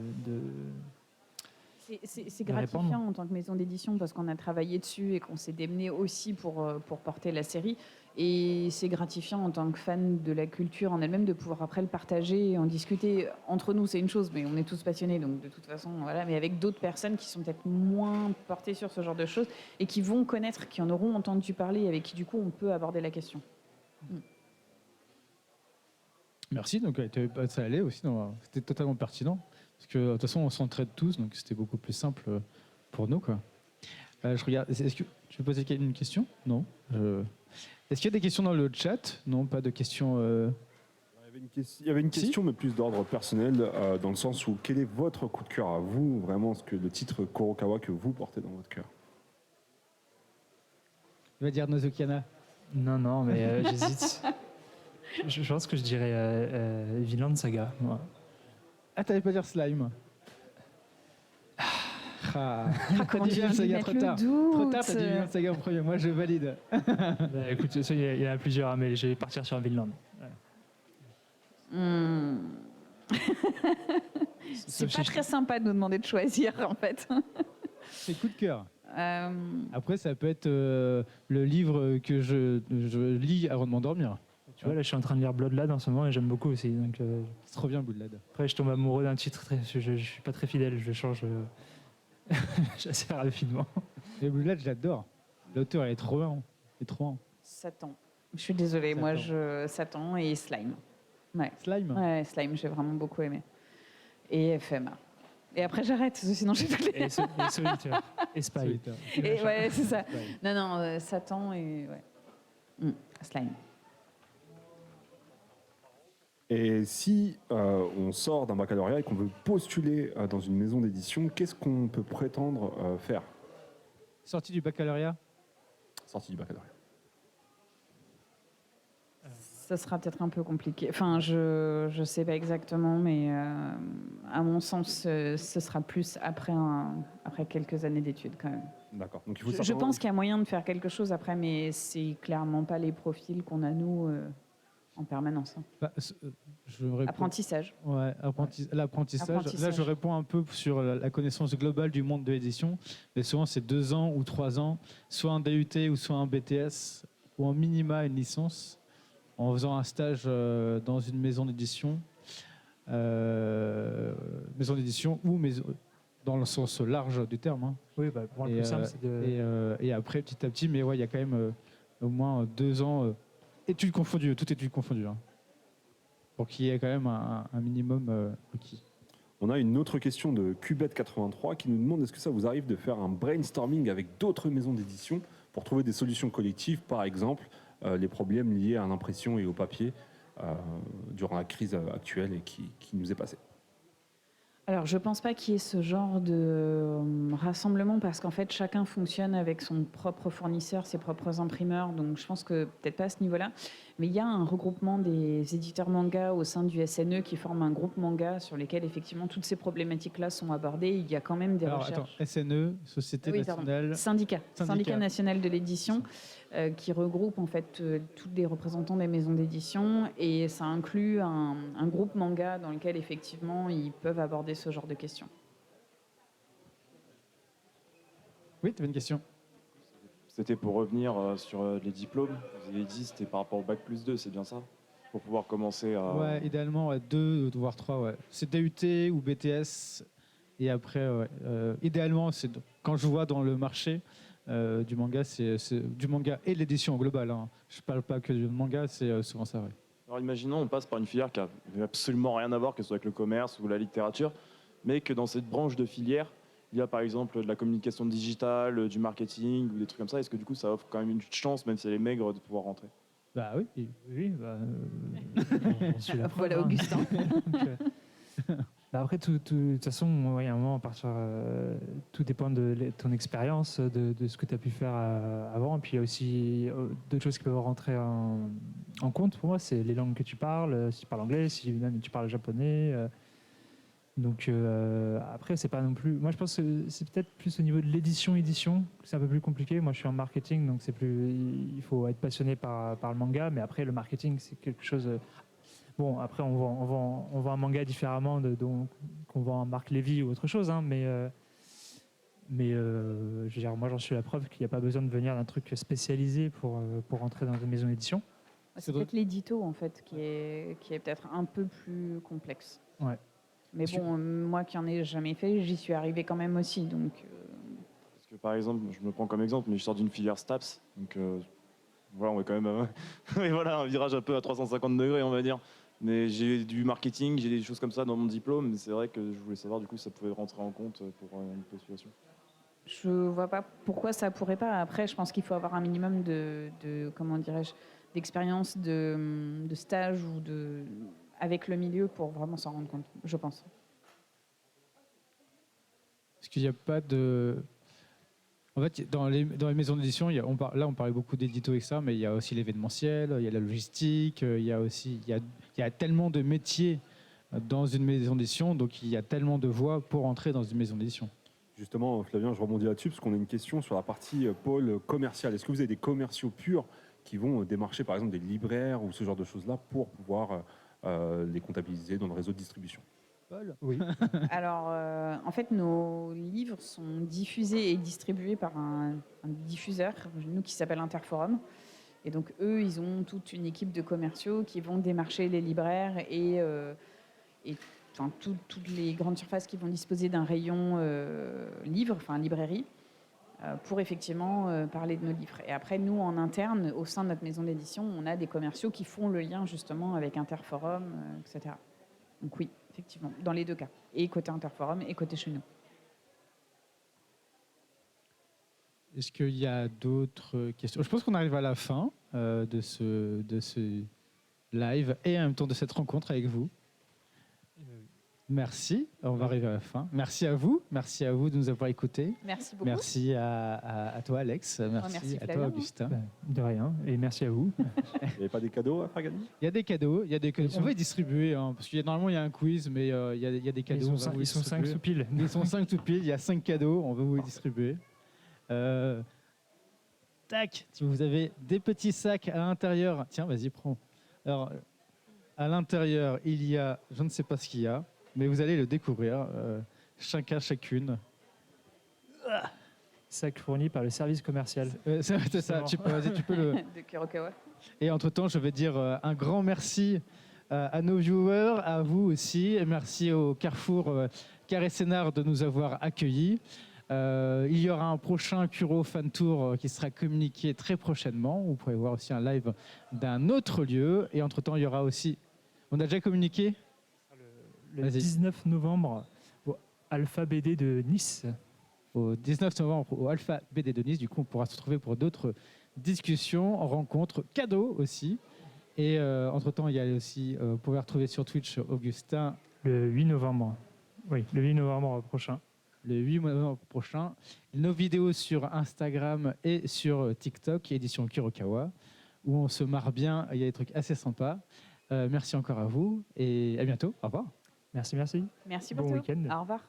Speaker 2: c'est gratifiant en tant que maison d'édition parce qu'on a travaillé dessus et qu'on s'est démené aussi pour porter la série. Et c'est gratifiant en tant que fan de la culture en elle-même de pouvoir après le partager, en discuter. Entre nous, c'est une chose, mais on est tous passionnés, donc de toute façon, voilà. Mais avec d'autres personnes qui sont peut-être moins portées sur ce genre de choses et qui vont connaître, qui en auront entendu parler, avec qui du coup on peut aborder la question.
Speaker 1: Merci, donc ça allait aussi, c'était totalement pertinent. Parce que de toute façon, on s'entraide tous, donc c'était beaucoup plus simple pour nous, quoi. Je regarde. Est-ce que je peux poser une question? Non. Est-ce qu'il y a des questions dans le chat? Non, pas de questions
Speaker 5: Il y avait une question, mais plus d'ordre personnel, dans le sens où quel est votre coup de cœur à vous, vraiment ce que le titre Kurokawa que vous portez dans votre cœur?
Speaker 1: Il va dire Nozokiana.
Speaker 3: Non, mais j'hésite. Je pense que je dirais Vinland Saga. Moi.
Speaker 1: Ah, t'allais pas dire Slime.
Speaker 2: Comment
Speaker 1: dit
Speaker 2: tu viens
Speaker 1: Vinland
Speaker 2: de
Speaker 1: Saga,
Speaker 2: mettre
Speaker 1: trop
Speaker 2: le
Speaker 1: tard.
Speaker 2: doute.
Speaker 1: Trop tard, t'as dit Vinland Saga en premier. Moi, je valide.
Speaker 3: Écoute, il y en a plusieurs, mais je vais partir sur Vinland. Ouais.
Speaker 2: C'est pas très sympa de nous demander de choisir, en fait.
Speaker 1: C'est coup de cœur.
Speaker 2: Euh,
Speaker 1: Après, ça peut être le livre que je lis avant de m'endormir.
Speaker 3: Tu vois, là, je suis en train de lire Bloodlad en ce moment et j'aime beaucoup aussi. Donc,
Speaker 1: C'est trop bien, Bloodlad.
Speaker 3: après, je tombe amoureux d'un titre. Je suis pas très fidèle, je change assez rapidement.
Speaker 1: Et Bloodlad, je l'adore. L'auteur, il est trop bien. Il est trop bien.
Speaker 2: Satan. Je suis désolée, moi,
Speaker 1: Satan.
Speaker 2: Satan et Slime. Ouais.
Speaker 1: Slime.
Speaker 2: Ouais, Slime, j'ai vraiment beaucoup aimé. Et FMA. Et après, j'arrête, sinon j'ai toutes les...
Speaker 3: Et Solitaire. Et Spy.
Speaker 1: Solitaire.
Speaker 2: Et ouais, c'est ça.
Speaker 1: Slime.
Speaker 2: Non, Satan et... Ouais. Slime.
Speaker 5: Et si on sort d'un baccalauréat et qu'on veut postuler dans une maison d'édition, qu'est-ce qu'on peut prétendre faire
Speaker 1: Sorti du baccalauréat.
Speaker 5: sorti du baccalauréat?
Speaker 2: Ça sera peut-être un peu compliqué. Enfin, je sais pas exactement, mais à mon sens, ce sera plus après quelques années d'études quand même.
Speaker 5: D'accord. Donc il faut
Speaker 2: Je
Speaker 5: certainement-
Speaker 2: pense qu'il y a moyen de faire quelque chose après, mais c'est clairement pas les profils qu'on a nous en permanence. Hein.
Speaker 1: Bah, je réponds-
Speaker 2: Apprentissage.
Speaker 1: Ouais, l'apprentissage. Là,
Speaker 2: Apprentissage.
Speaker 1: je réponds un peu sur la connaissance globale du monde de l'édition. Mais souvent, c'est 2 ans ou 3 ans, soit un DUT ou soit un BTS, ou en minima une licence, en faisant un stage dans une maison d'édition. Maison d'édition ou dans le sens large du terme. Hein.
Speaker 3: Oui, bah, pour le
Speaker 1: Et,
Speaker 3: plus simple, c'est de...
Speaker 1: et après, petit à petit, mais ouais, il y a quand même au moins 2 ans, études confondues, toutes études confondues, hein, pour qu'il y ait quand même un minimum requis.
Speaker 5: On a une autre question de Cubette83 qui nous demande est-ce que ça vous arrive de faire un brainstorming avec d'autres maisons d'édition pour trouver des solutions collectives, par exemple les problèmes liés à l'impression et au papier durant la crise actuelle et qui nous est passée.
Speaker 2: Alors, je pense pas qu'il y ait ce genre de rassemblement parce qu'en fait, chacun fonctionne avec son propre fournisseur, ses propres imprimeurs. Donc, je pense que peut-être pas à ce niveau-là. Mais il y a un regroupement des éditeurs manga au sein du SNE qui forme un groupe manga sur lesquels, effectivement, toutes ces problématiques-là sont abordées. Il y a quand même des
Speaker 1: Alors,
Speaker 2: recherches.
Speaker 1: attends, SNE, Société
Speaker 2: Oui, pardon.
Speaker 1: Nationale.
Speaker 2: Syndicat national de l'édition, qui regroupe en fait tous les représentants des maisons d'édition, et ça inclut un groupe manga dans lequel effectivement ils peuvent aborder ce genre de questions.
Speaker 1: Oui, tu avais une question.
Speaker 7: C'était pour revenir sur les diplômes. Vous avez dit c'était par rapport au bac+2, c'est bien ça? Pour pouvoir commencer à...
Speaker 1: Ouais, idéalement, 2 voire 3. Ouais. C'est DUT ou BTS. Et après, idéalement, c'est quand je vois dans le marché du manga, c'est du manga et de l'édition en global. Hein. Je parle pas que du manga, c'est souvent ça. Ouais.
Speaker 7: Alors imaginons, on passe par une filière qui n'a absolument rien à voir, que ce soit avec le commerce ou la littérature, mais que dans cette branche de filière, il y a par exemple de la communication digitale, du marketing ou des trucs comme ça. Est-ce que du coup ça offre quand même une chance, même si elle est maigre, de pouvoir rentrer?
Speaker 1: Bah oui.
Speaker 3: Oui, bah, on suit la preuve,
Speaker 2: Voilà,
Speaker 3: hein.
Speaker 2: Augustin.
Speaker 3: Donc, bah après, de toute façon, il y a un moment, à partir, tout dépend de ton expérience, de ce que tu as pu faire avant. Et puis il y a aussi d'autres choses qui peuvent rentrer en compte pour moi. C'est les langues que tu parles, si tu parles anglais, si même tu parles japonais. Donc après, c'est pas non plus. Moi, je pense que c'est peut-être plus au niveau de l'édition, que c'est un peu plus compliqué. Moi, je suis en marketing, donc c'est plus. Il faut être passionné par le manga, mais après, le marketing, c'est quelque chose. Bon, après, on vend un manga différemment qu'on vend un Marc Lévy ou autre chose, hein, mais je veux dire, moi, j'en suis la preuve qu'il n'y a pas besoin de venir d'un truc spécialisé pour rentrer dans une maison d'édition.
Speaker 2: C'est peut-être l'édito en fait qui est peut-être un peu plus complexe.
Speaker 3: Ouais.
Speaker 2: Mais bon, moi qui en ai jamais fait, j'y suis arrivée quand même aussi. Donc,
Speaker 7: Parce que par exemple, je me prends comme exemple, mais je sors d'une filière STAPS, donc voilà, on est quand même et voilà, un virage un peu à 350 degrés, on va dire. Mais j'ai du marketing, j'ai des choses comme ça dans mon diplôme, mais c'est vrai que je voulais savoir du coup si ça pouvait rentrer en compte pour une postulation.
Speaker 2: je vois pas pourquoi ça pourrait pas. Après, je pense qu'il faut avoir un minimum de comment dirais-je, d'expérience, de stage ou avec le milieu pour vraiment s'en rendre compte, je pense.
Speaker 1: Est-ce qu'il n'y a pas de... En fait, dans les maisons d'édition, on parlait beaucoup d'édito et ça, mais il y a aussi l'événementiel, il y a la logistique, il y a tellement de métiers dans une maison d'édition, donc il y a tellement de voies pour entrer dans une maison d'édition.
Speaker 5: Justement, Flavien, je rebondis là-dessus parce qu'on a une question sur la partie pôle commercial. Est-ce que vous avez des commerciaux purs qui vont démarcher par exemple des libraires ou ce genre de choses-là pour pouvoir les comptabiliser dans le réseau de distribution?
Speaker 1: Paul ?
Speaker 3: Oui.
Speaker 2: Alors, en fait, nos livres sont diffusés et distribués par un diffuseur, nous qui s'appelle Interforum. Et donc, eux, ils ont toute une équipe de commerciaux qui vont démarcher les libraires et enfin, toutes les grandes surfaces qui vont disposer d'un rayon livre, enfin librairie, pour effectivement parler de nos livres. Et après, nous, en interne, au sein de notre maison d'édition, on a des commerciaux qui font le lien justement avec Interforum, etc. Donc oui, effectivement, dans les deux cas, et côté Interforum et côté chez nous.
Speaker 1: Est-ce qu'il y a d'autres questions? Je pense qu'on arrive à la fin de ce live et en même temps de cette rencontre avec vous. Merci, on va arriver à la fin. Merci à vous de nous avoir écoutés.
Speaker 2: Merci beaucoup.
Speaker 1: Merci à toi Alex, merci à
Speaker 2: Flavien.
Speaker 1: toi Augustin.
Speaker 3: De rien, et merci à vous.
Speaker 5: Il n'y avait pas des cadeaux à faire gagner?
Speaker 1: Il y a des cadeaux, on va les distribuer, hein, parce qu'il normalement il y a un quiz, mais il y a des cadeaux.
Speaker 3: Ils sont 5 sous pile.
Speaker 1: Ils sont 5 tout pile, il y a 5 cadeaux, on va vous les distribuer. Tac, si vous avez des petits sacs à l'intérieur, tiens, vas-y, prends. Alors, à l'intérieur, il y a, je ne sais pas ce qu'il y a, mais vous allez le découvrir, chacun, chacune.
Speaker 3: Sac fourni par le service commercial.
Speaker 1: C'est ça, tu peux le...
Speaker 2: De Kurokawa.
Speaker 1: Et entre-temps, je vais dire un grand merci à nos viewers, à vous aussi, et merci au Carrefour Carré Sénart de nous avoir accueillis. Il y aura un prochain Curo Fan Tour qui sera communiqué très prochainement. Vous pourrez voir aussi un live d'un autre lieu. Et entre-temps, il y aura aussi... On a déjà communiqué ?
Speaker 3: Le 19 novembre au Alpha BD de Nice.
Speaker 1: Au 19 novembre au Alpha BD de Nice. Du coup, on pourra se retrouver pour d'autres discussions, rencontres, cadeaux aussi. Et entre-temps, il y a aussi... vous pouvez retrouver sur Twitch Augustin.
Speaker 3: Le 8 novembre. Oui, le 8 novembre prochain.
Speaker 1: Le 8 novembre prochain. Nos vidéos sur Instagram et sur TikTok, édition Kurokawa, où on se marre bien, il y a des trucs assez sympas. Merci encore à vous et à bientôt. Au revoir.
Speaker 3: Merci.
Speaker 2: Merci pour
Speaker 3: Bon
Speaker 2: tout.
Speaker 3: week-end.
Speaker 2: Au revoir.